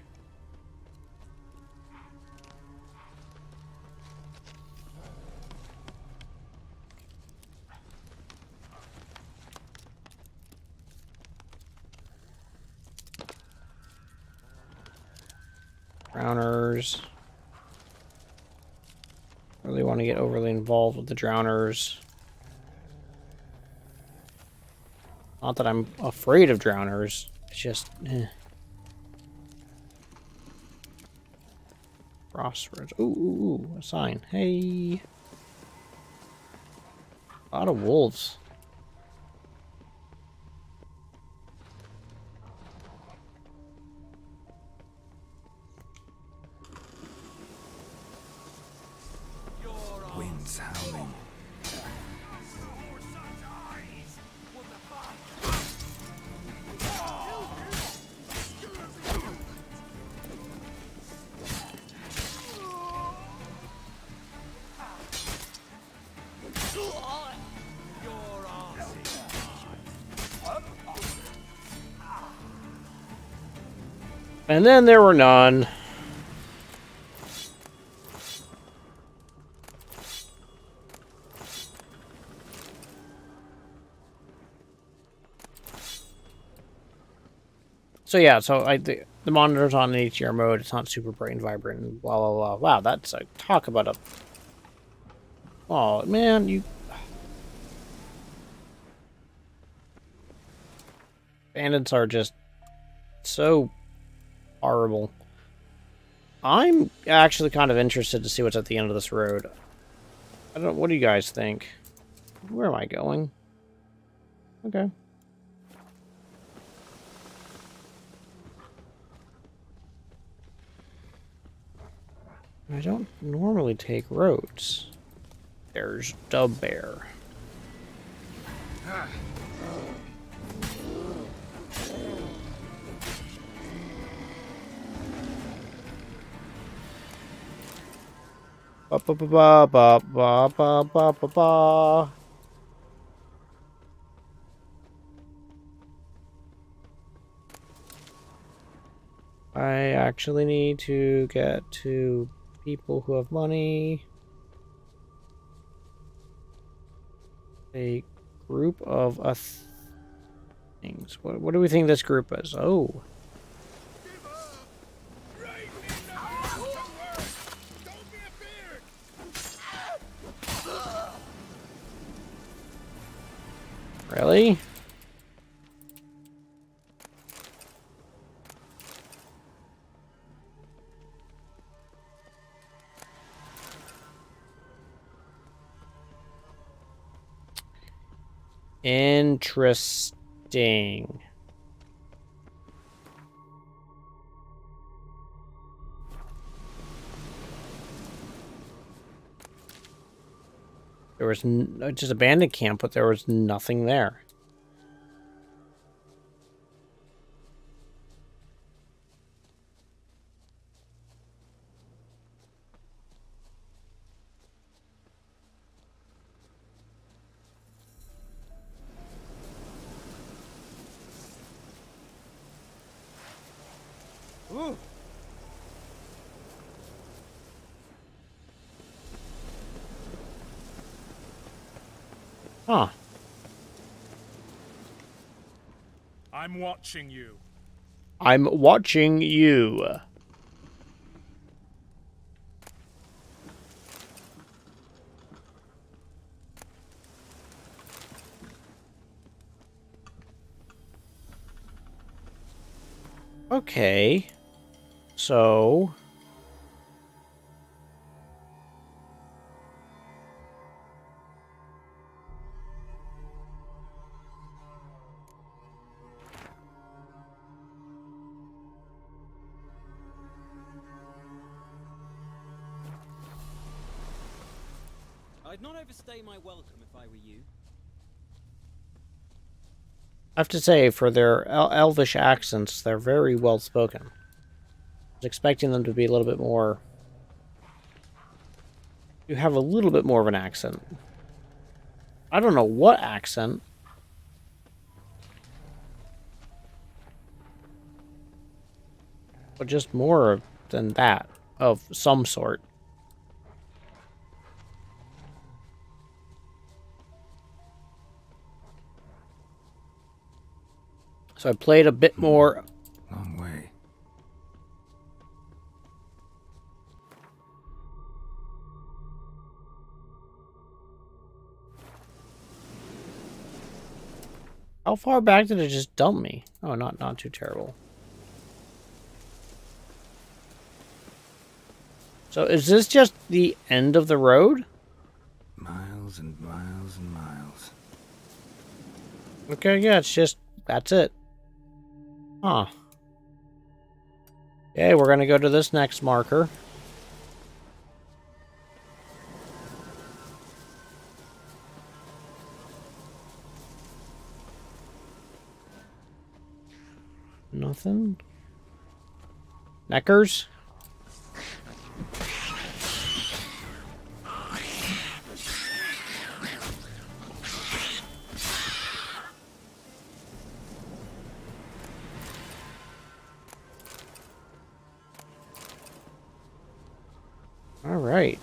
Drowners. Really want to get overly involved with the drowners. Not that I'm afraid of drowners. It's just, Crossroads. Ooh, a sign. Hey. A lot of wolves. Winds howling. And then there were none. So yeah, the monitor's on in HDR mode. It's not super bright and vibrant and blah blah blah. Wow, that's a talk about a. Oh man, you. Bandits are just so horrible. I'm actually kind of interested to see what's at the end of this road. I don't. What do you guys think? Where am I going? Okay. I don't normally take roads. There's Dub Bear. Ba ba ba ba ba ba ba ba ba. I actually need to get to people who have money. A group of things. What do we think this group is? Oh. Really? Interesting. There was just a bandit camp, but there was nothing there. Ooh. Huh. I'm watching you. I'm watching you. Okay. So... I'd not overstay my welcome if I were you. I have to say, for their elvish accents, they're very well spoken. I was expecting them to be a little bit more... You have a little bit more of an accent. I don't know what accent. But just more than that, of some sort. So I played a bit more. Long way. How far back did it just dump me? Oh, not too terrible. So is this just the end of the road? Miles and miles and miles. Okay, yeah, it's just... That's it. Huh. Okay, we're gonna go to this next marker. Nothing. Neckers? All right.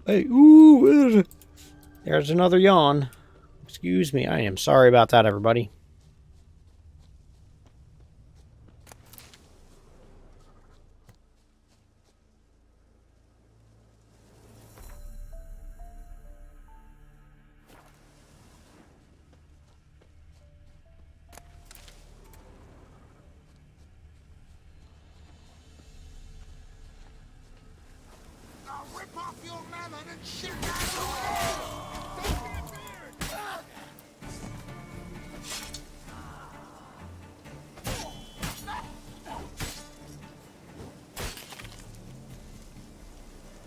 Hey, ooh, there's another yawn. Excuse me, I am sorry about that, everybody. I'll rip off your melon and shit that away! Don't get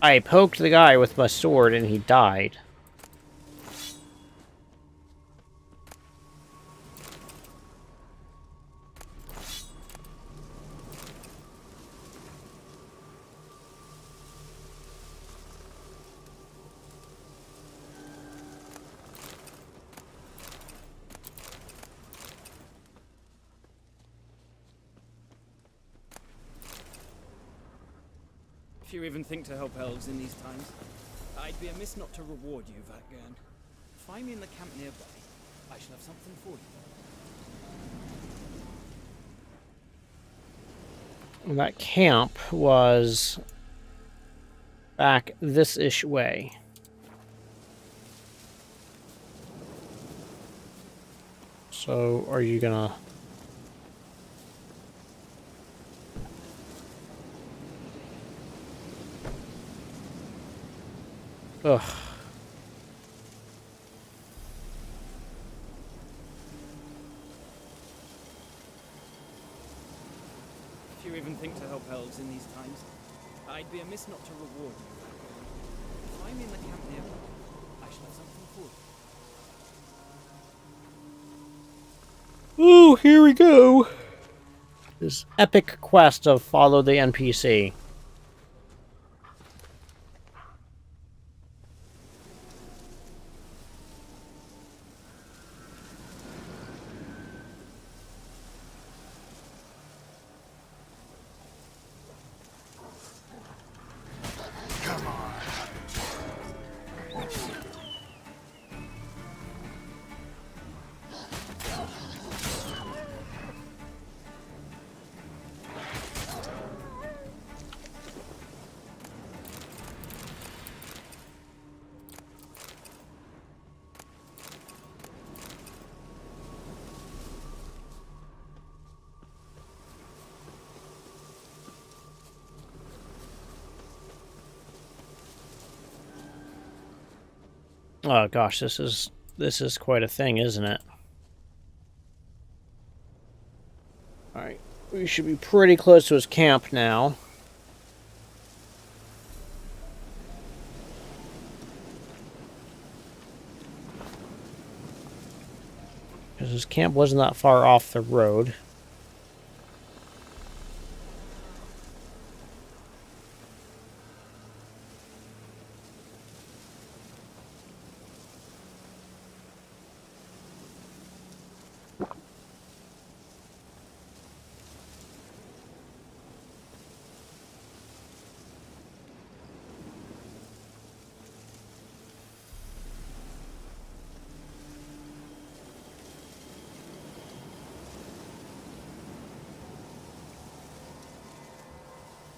I poked the guy with my sword and he died. If you even think to help elves in these times, I'd be amiss not to reward you, Vatgern. Find me in the camp nearby. I shall have something for you. That camp was back this-ish way. So, are you gonna... Ugh. If you even think to help elves in these times, I'd be amiss not to reward you, Vatgern. Find me in the camp nearby. I shall have something for you. Ooh, here we go. This epic quest of follow the NPC. Oh gosh, this is quite a thing, isn't it? Alright, we should be pretty close to his camp now. Because his camp wasn't that far off the road.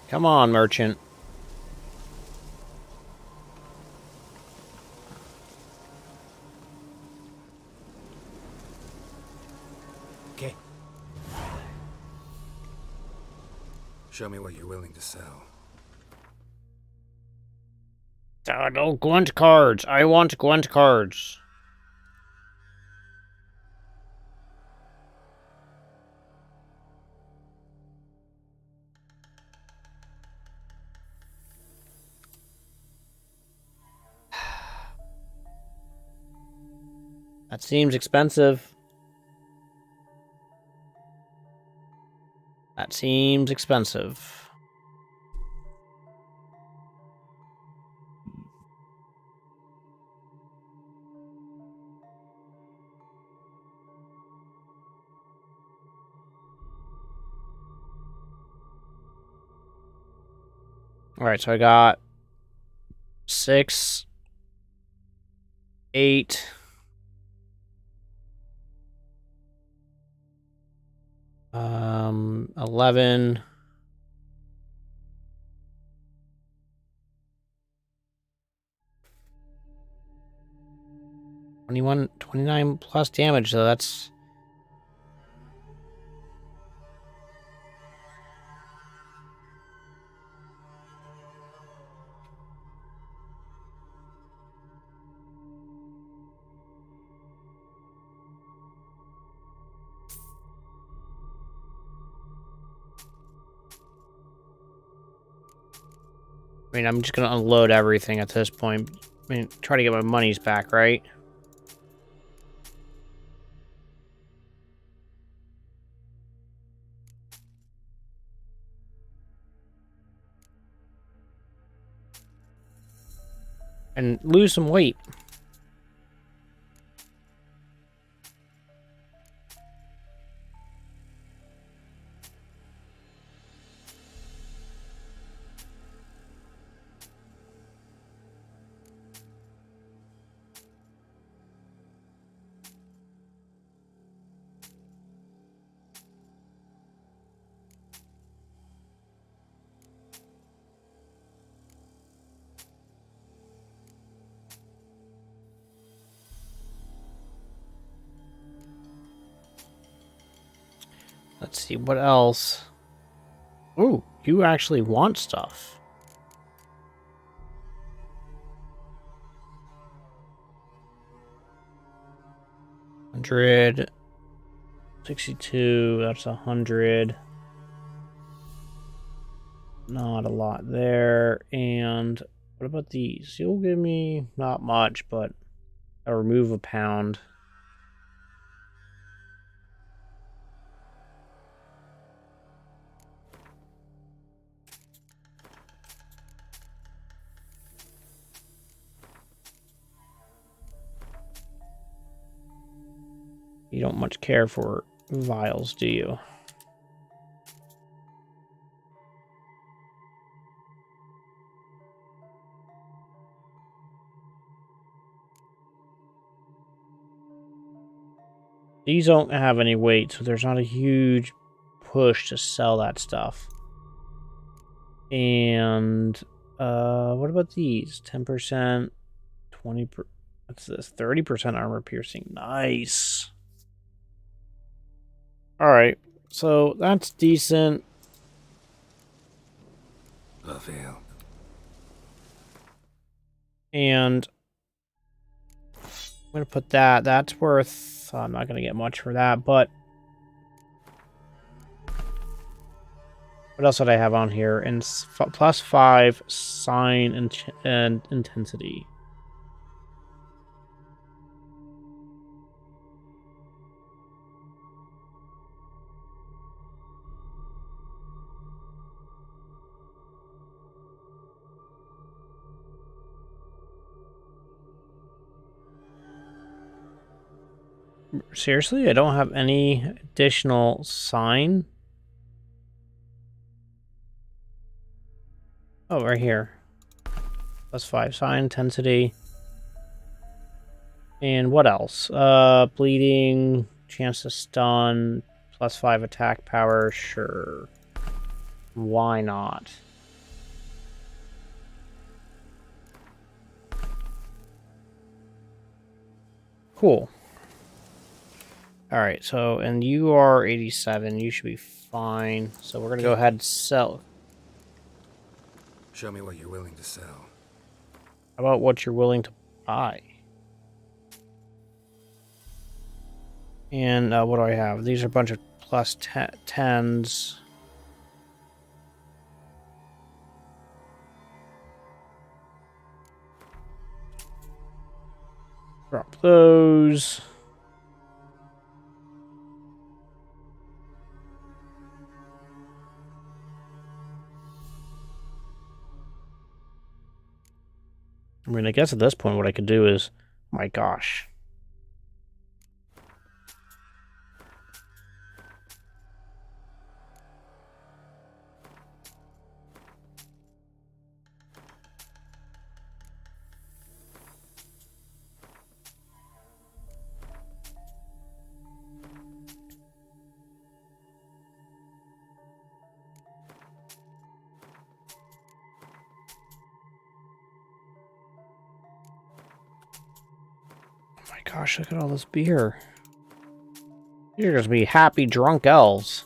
Come on, merchant. Show me what you're willing to sell. No Gwent cards. I want Gwent cards. That seems expensive. That seems expensive. Alright, so I got 6, 8, 11, 21, 29 plus damage, so that's... I mean, I'm just gonna unload everything at this point. I mean, try to get my monies back, right? And lose some weight. Let's see, what else? Ooh, you actually want stuff. $100, 62, that's 100. Not a lot there. And what about these? You'll give me not much, but I'll remove a pound. You don't much care for vials, do you? These don't have any weight, so there's not a huge push to sell that stuff. And what about these? 10%, 20%. What's this? 30% armor piercing. Nice. Alright, so that's decent. Avail. And I'm going to put that. That's worth... I'm not going to get much for that, but... What else did I have on here? And plus 5 sign and intensity. Seriously, I don't have any additional sign. Oh, right here. Plus 5 sign intensity. And what else? Bleeding, chance to stun, plus 5 attack power, sure. Why not? Cool. Alright, so, and you are 87, you should be fine. So we're gonna go ahead and sell. Show me what you're willing to sell. How about what you're willing to buy? And what do I have? These are a bunch of plus 10s. Drop those. I mean, I guess at this point what I could do is, my gosh. Gosh, look at all this beer. You're going to be happy drunk elves.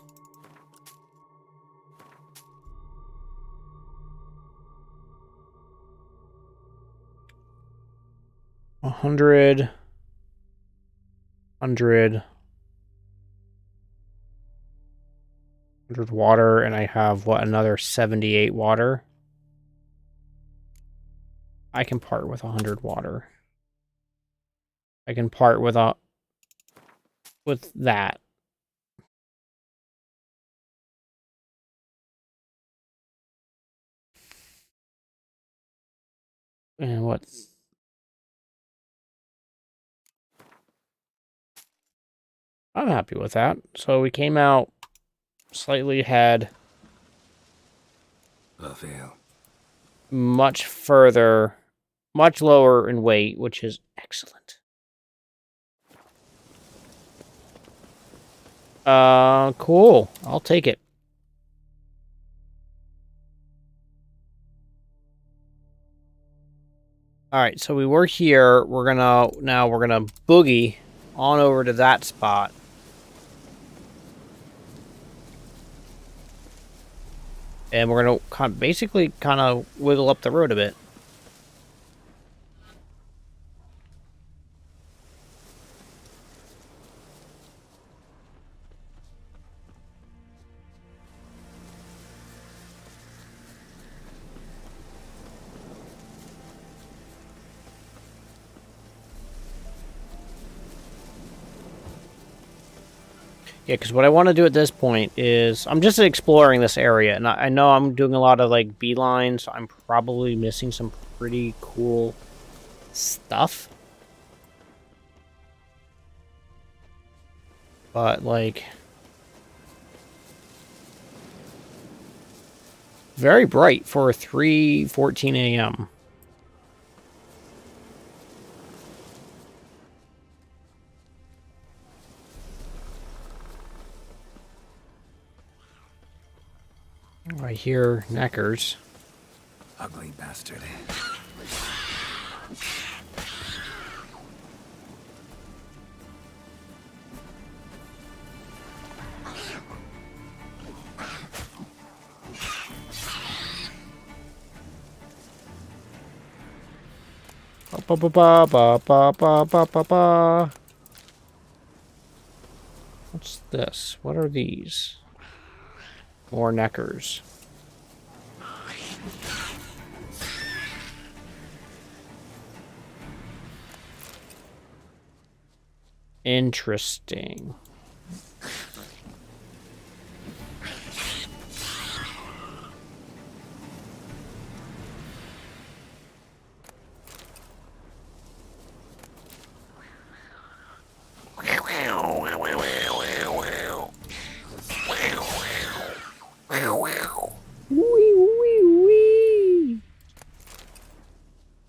$100 water, and I have, what, another 78 water? I can part with 100 water. I can part with that. And what's... I'm happy with that. So we came out slightly ahead. Much further, much lower in weight, which is excellent. Cool. I'll take it. Alright, so we were here. We're gonna boogie on over to that spot. And we're gonna basically kind of wiggle up the road a bit. Yeah, because what I want to do at this point is... I'm just exploring this area, and I know I'm doing a lot of, like, beelines, so I'm probably missing some pretty cool stuff. But, like... very bright for 3:14 a.m. I hear neckers. Ugly bastard. Ba ba ba ba ba ba ba ba ba. What's this? What are these? More neckers. Interesting.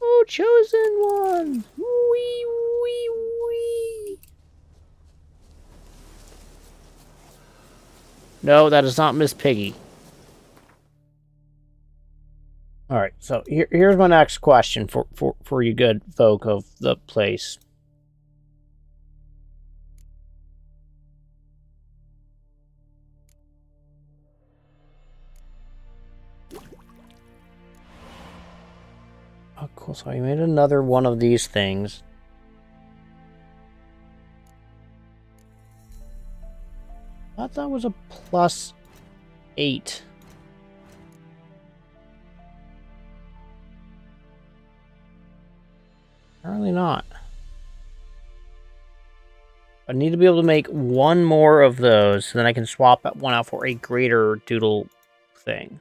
Oh, chosen one! Wee, wee, wee. No, that is not Miss Piggy. Alright, so here's my next question for you good folk of the place. cool. So I made another one of these things. I thought that was a +8. Apparently not. I need to be able to make one more of those, so then I can swap that one out for a greater doodle thing.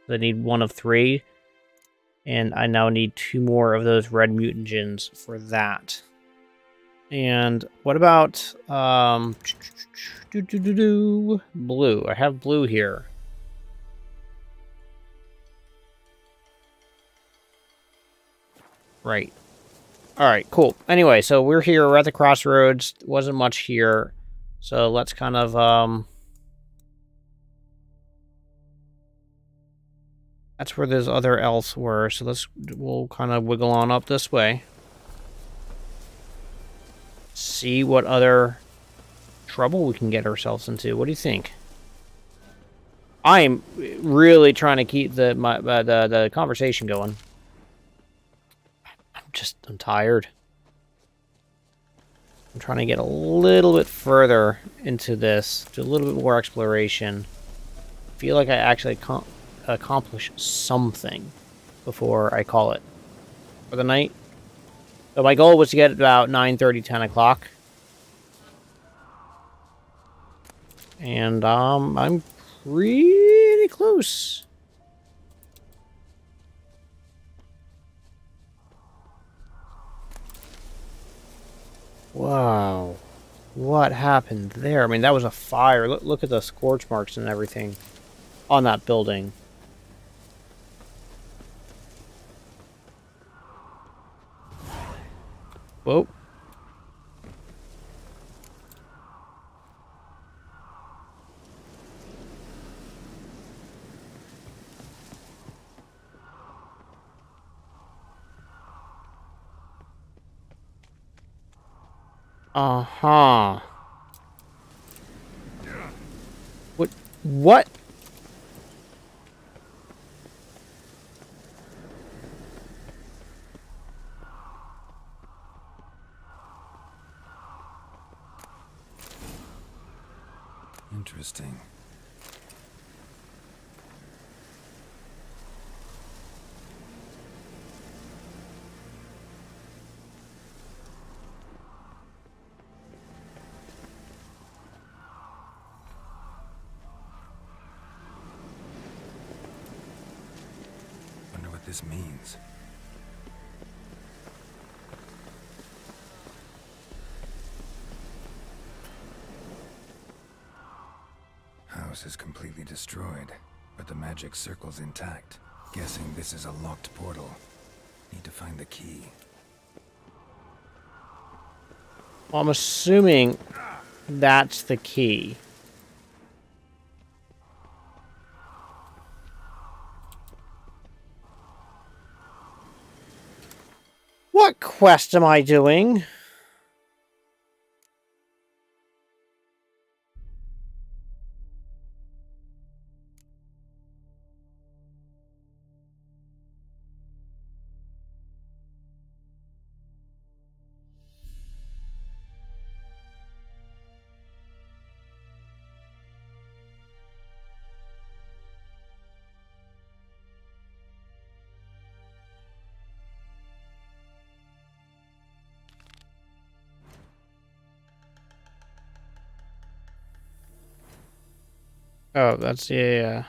I need one of 3, and I now need 2 more of those red mutagens for that. And what about blue? I have blue here. Right. Alright, cool. Anyway, so we're here, we're at the crossroads. Wasn't much here. So let's kind of, that's where those other elves were. So we'll kind of wiggle on up this way. See what other trouble we can get ourselves into. What do you think? I'm really trying to keep the conversation going. I'm tired. I'm trying to get a little bit further into this, do a little bit more exploration. Feel like I actually accomplish something before I call it for the night. So my goal was to get about 9:30, 10 o'clock. And I'm pretty close. Wow. What happened there? I mean, that was a fire. Look at the scorch marks and everything on that building. Whoa. Uh-huh. What? Interesting. Wonder what this means. House is completely destroyed, but the magic circle's intact. Guessing this is a locked portal. Need to find the key. Well, I'm assuming that's the key. What quest am I doing? Oh, that's, yeah.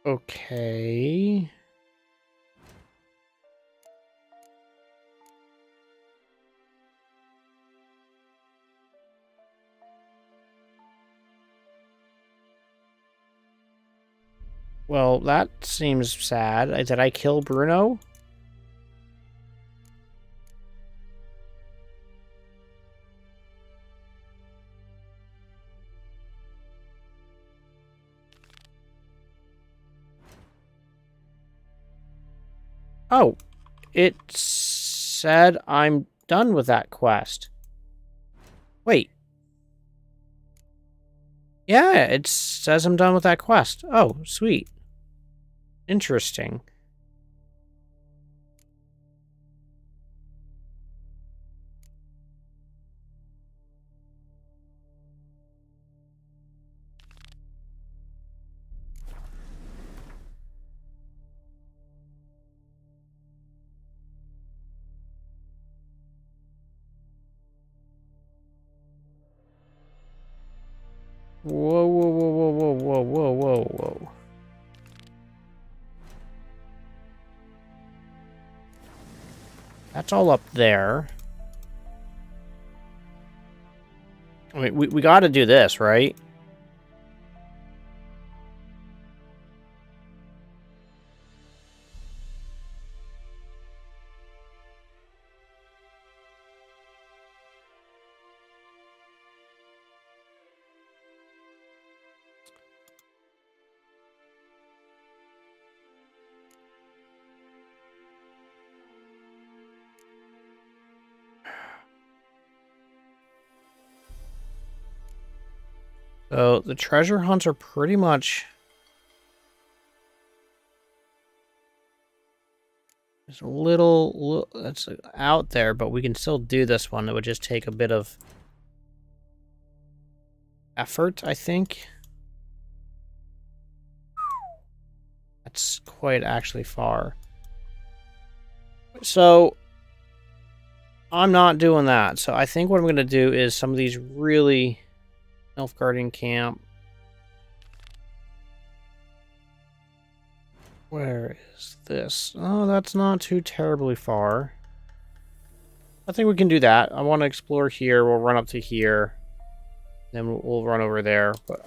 Okay. Well, that seems sad. Did I kill Bruno? Oh, it said I'm done with that quest. Wait. Yeah, it says I'm done with that quest. Oh, sweet. Interesting. Whoa, whoa, whoa, whoa, whoa, whoa, whoa, whoa, whoa. That's all up there. I mean, we got to do this, right? So the treasure hunts are pretty much... It's a little that's out there, but we can still do this one. It would just take a bit of effort, I think. That's quite actually far. So I'm not doing that. So I think what I'm going to do is some of these really... Elf Guardian Camp. Where is this? Oh, that's not too terribly far. I think we can do that. I want to explore here. We'll run up to here. Then we'll run over there. But,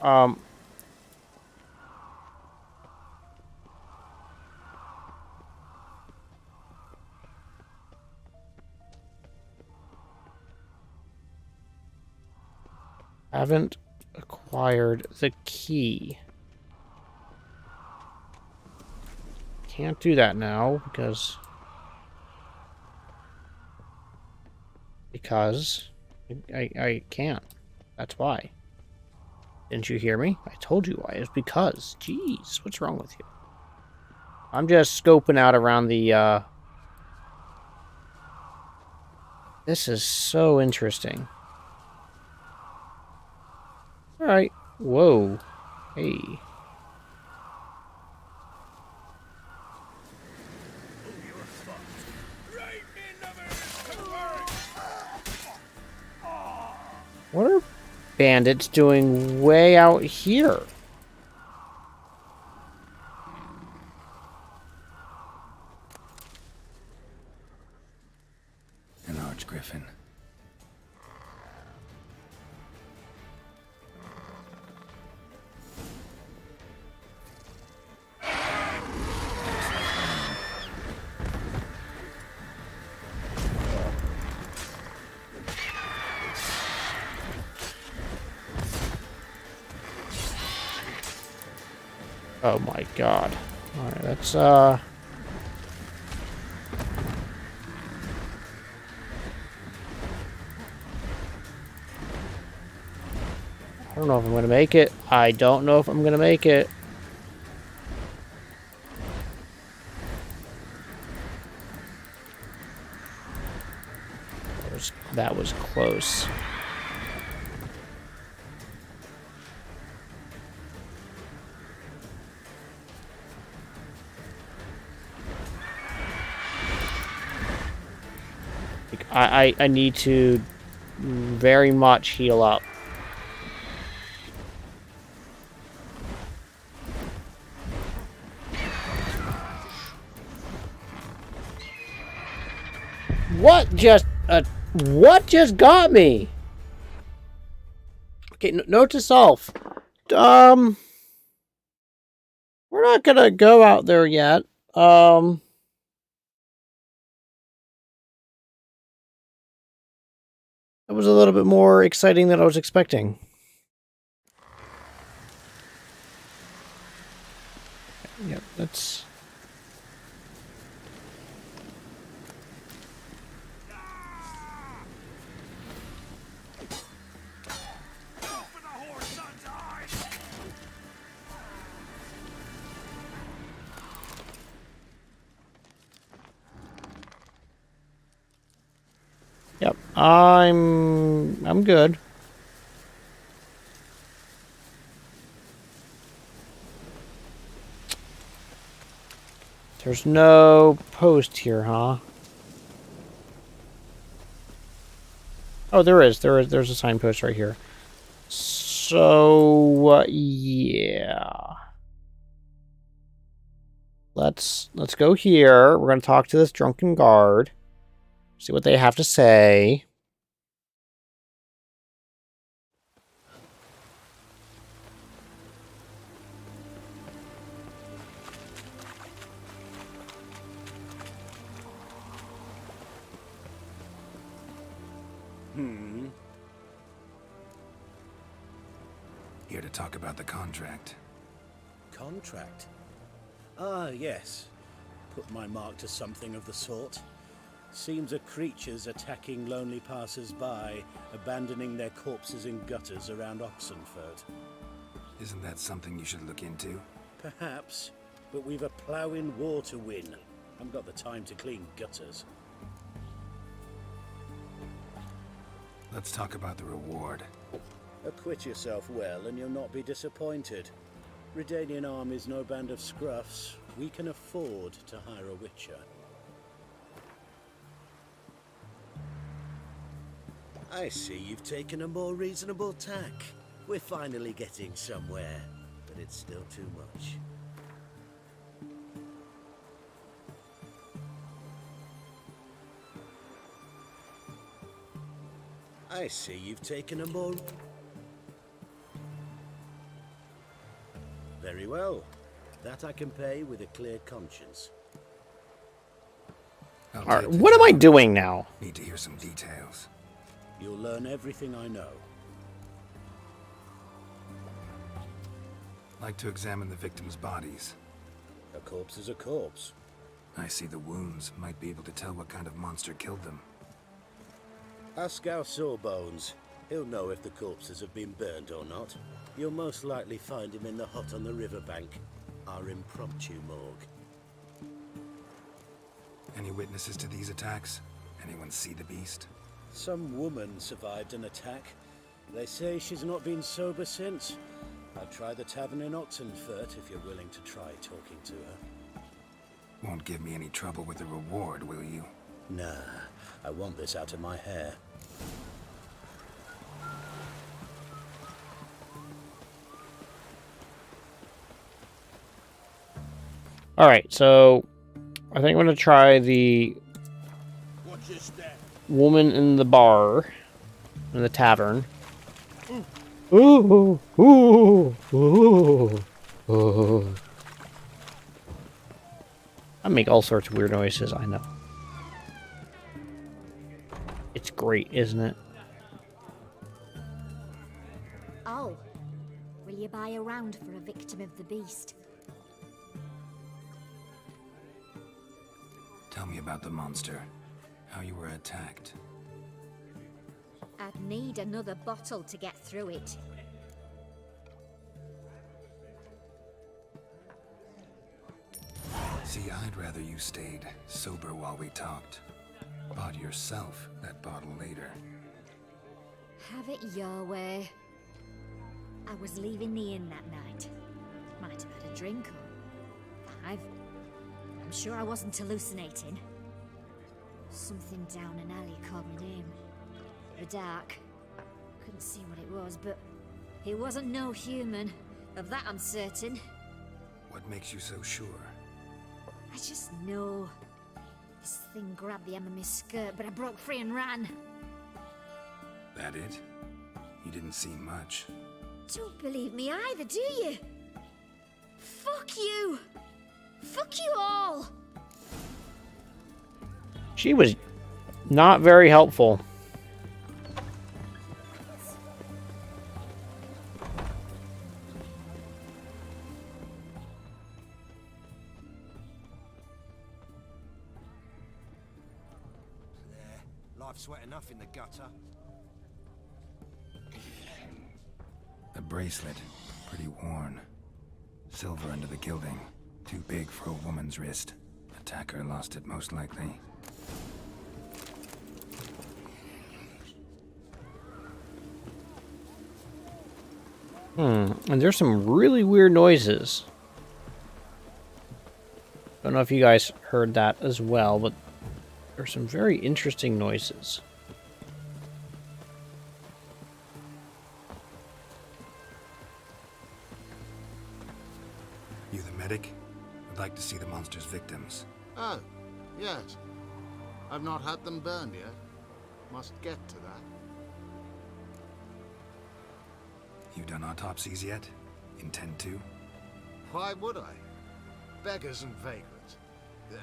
haven't acquired the key. Can't do that now because I can't. That's why. Didn't you hear me? I told you why. It's because. Jeez, what's wrong with you? I'm just scoping out around the This is so interesting. Alright. Whoa. Hey. What are bandits doing way out here? An archgriffin. Oh my god. Alright, that's I don't know if I'm gonna make it. I don't know if I'm gonna make it. That was close. I need to very much heal up. What just got me? Okay, note to self. We're not gonna go out there yet. That was a little bit more exciting than I was expecting. Yep, that's... Yep, I'm good. There's no post here, huh? Oh, there is. There's a signpost right here. So, yeah. Let's go here. We're going to talk to this drunken guard. See what they have to say. Here to talk about the contract. Contract? Ah, yes. Put my mark to something of the sort. Seems a creature's attacking lonely passers-by, abandoning their corpses in gutters around Oxenford. Isn't that something you should look into? Perhaps, but we've a ploughing war to win. Haven't got the time to clean gutters. Let's talk about the reward. Acquit yourself well and you'll not be disappointed. Redanian army's no band of scruffs. We can afford to hire a witcher. I see you've taken a more reasonable tack. We're finally getting somewhere, but it's still too much. I see you've taken a more... Very well. That I can pay with a clear conscience. Alright, what am I doing now? Need to hear some details. You'll learn everything I know. Like to examine the victims' bodies. A corpse is a corpse. I see the wounds. Might be able to tell what kind of monster killed them. Ask our Sawbones. He'll know if the corpses have been burned or not. You'll most likely find him in the hut on the riverbank. Our impromptu morgue. Any witnesses to these attacks? Anyone see the beast? Some woman survived an attack. They say she's not been sober since. I'll try the tavern in Oxenford if you're willing to try talking to her. Won't give me any trouble with the reward, will you? Nah, I want this out of my hair. Alright, so I think I'm going to try the woman in the bar, in the tavern. Ooh, ooh, ooh, ooh. I make all sorts of weird noises, I know. It's great, isn't it? Oh, will you buy a round for a victim of the beast? Tell me about the monster. How you were attacked. I'd need another bottle to get through it. See, I'd rather you stayed sober while we talked. Bought yourself that bottle later. Have it your way. I was leaving the inn that night. Might have had a drink or 5. I'm sure I wasn't hallucinating. Something down an alley called my name. The dark. Couldn't see what it was, but it wasn't no human. Of that I'm certain. What makes you so sure? I just know. This thing grabbed the hem of my skirt, but I broke free and ran. That it? You didn't see much. Don't believe me either, do you? Fuck you! Fuck you all! She was not very helpful. Life's wet enough in the gutter. A bracelet. Pretty worn. Silver under the gilding. Too big for a woman's wrist. Attacker lost it most likely. And there's some really weird noises. Don't know if you guys heard that as well, but there's some very interesting noises. You the medic? I'd like to see the monster's victims. Oh, yes. I've not had them burned yet. Must get to that. You done autopsies yet? Intend to? Why would I? Beggars and vagrants.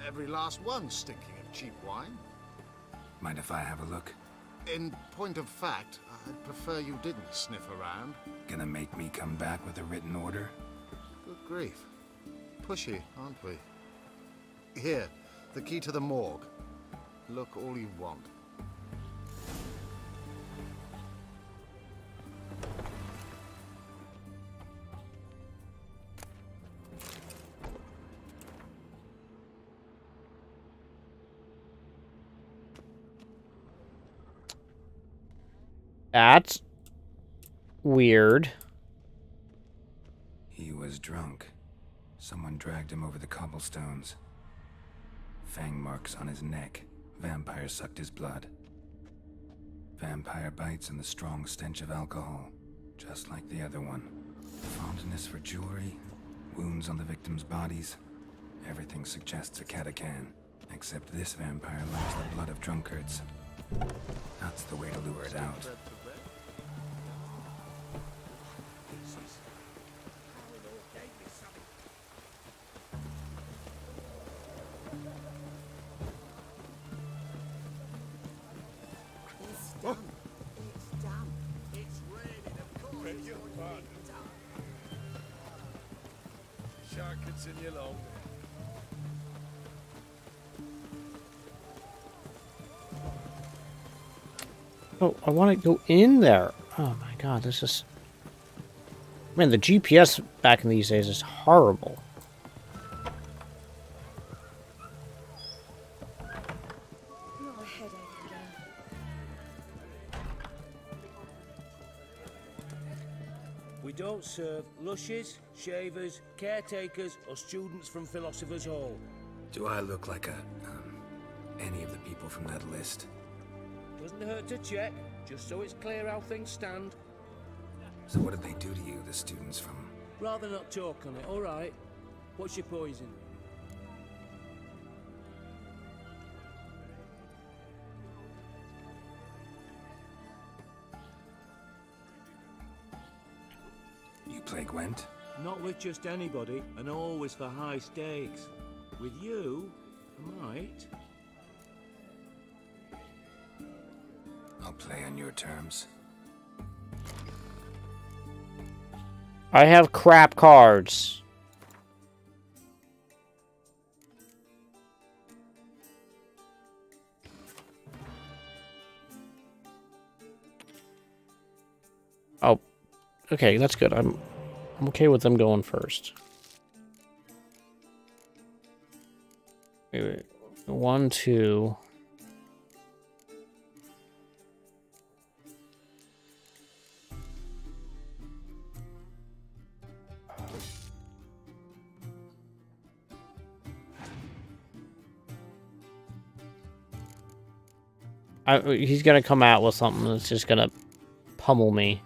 Every last one stinking of cheap wine. Mind if I have a look? In point of fact, I'd prefer you didn't sniff around. Gonna make me come back with a written order? Good grief. Pushy, aren't we? Here, the key to the morgue. Look all you want. That's weird. He was drunk. Someone dragged him over the cobblestones. Fang marks on his neck. Vampire sucked his blood. Vampire bites and the strong stench of alcohol. Just like the other one. Fondness for jewelry. Wounds on the victims' bodies. Everything suggests a catacan. Except this vampire loves the blood of drunkards. That's the way to lure it out. Shark can send you along. Oh, I want to go in there. Oh my god, this is... Man, the GPS back in these days is horrible. We don't serve lushes, shavers, caretakers, or students from Philosopher's Hall. Do I look like any of the people from that list? Doesn't hurt to check, just so it's clear how things stand. So what did they do to you, the students from... Rather not talk on it, alright? What's your poison? You play Gwent? Not with just anybody, and always for high stakes. With you, I might. I'll play on your terms. I have crap cards. Oh, okay, that's good. I'm okay with them going first. Wait. 1, 2. He's gonna come out with something that's just gonna pummel me.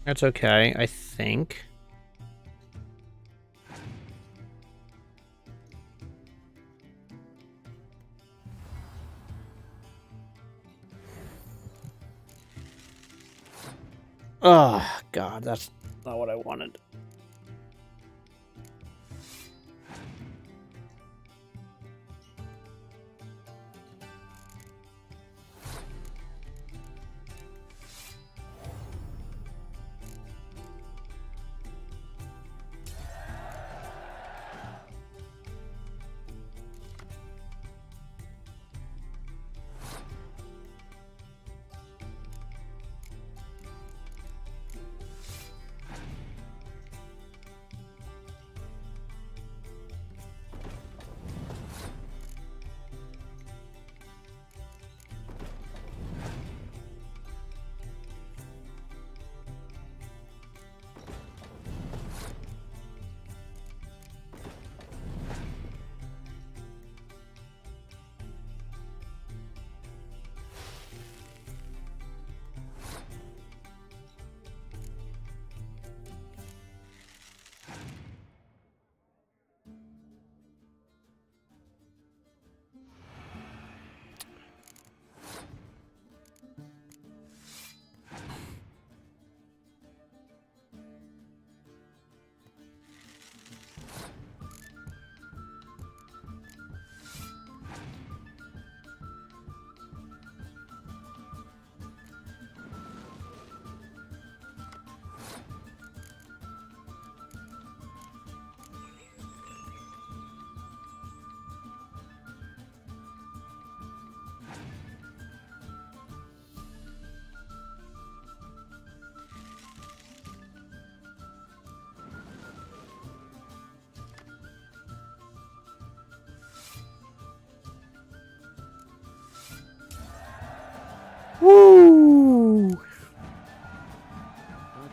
That's okay, I think. Oh, God, that's not what I wanted.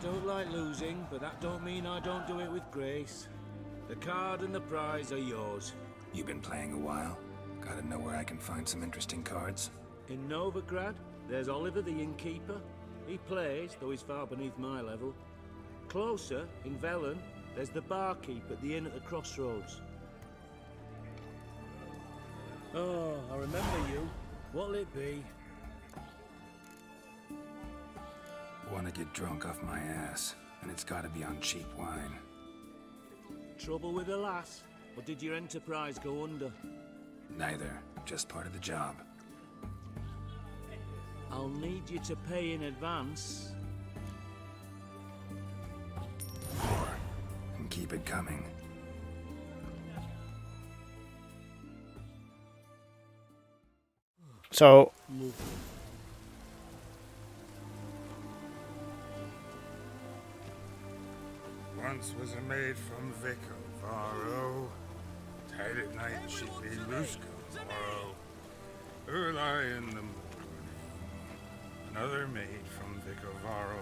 don't like losing, but that don't mean I don't do it with grace. The card and the prize are yours. You've been playing a while? Gotta know where I can find some interesting cards? In Novigrad, there's Oliver the innkeeper. He plays, though he's far beneath my level. Closer, in Velen, there's the barkeep at the inn at the crossroads. Oh, I remember you. What'll it be? Wanna get drunk off my ass, and it's gotta be on cheap wine. Trouble with the lass? Or did your enterprise go under? Neither, just part of the job. I'll need you to pay in advance. More, and keep it coming. So, Once was a maid from Vicovaro. Tight at night she'd be Luscovaro. Early in the morning. Another maid from Vicovaro.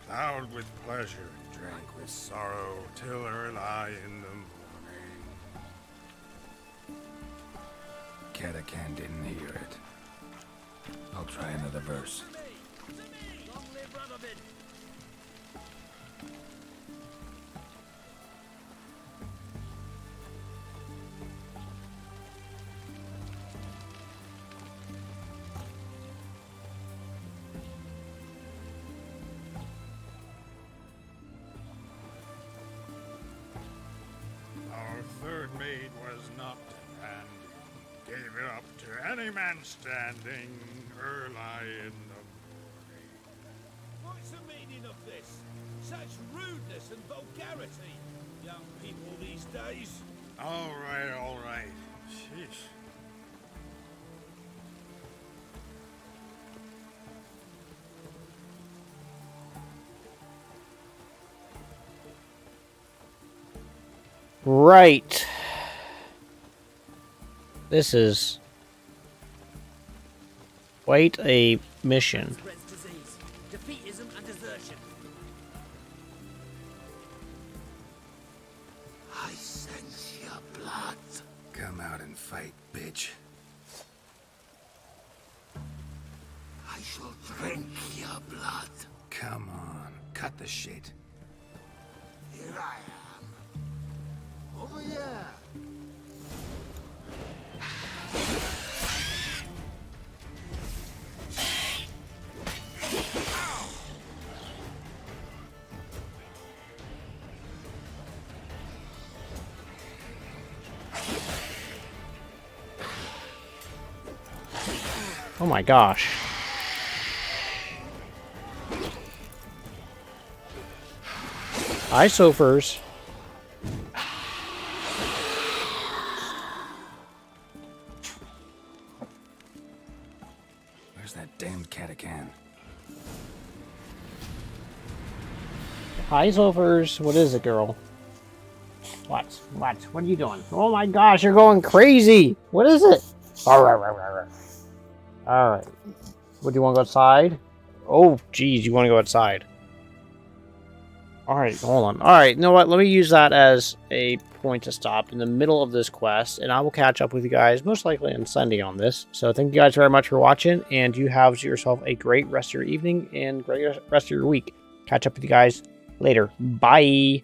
Plowed with pleasure, drank with sorrow, till early in the morning. Catacan didn't hear it. I'll try another verse. Our third maid was not handy. Gave it up to any man standing early in the morning. What's the meaning of this? Such rudeness and vulgarity. Young people these days. All right, all right. Sheesh. right. This is quite a mission. Spreads disease, defeatism and desertion. I sense your blood. Come out and fight, bitch. I shall drink your blood. Come on, cut the shit. Here I am. Over here. Oh my gosh. Isofers. Where's that damned Catacan? Isofers. What is it, girl? What? What? What are you doing? Oh my gosh, you're going crazy. What is it? Alright. What, do you want to go outside? Oh, geez, you want to go outside. Alright, hold on. Alright, you know what? Let me use that as a point to stop in the middle of this quest, and I will catch up with you guys, most likely on Sunday on this. So thank you guys very much for watching, and you have yourself a great rest of your evening and great rest of your week. Catch up with you guys later. Bye!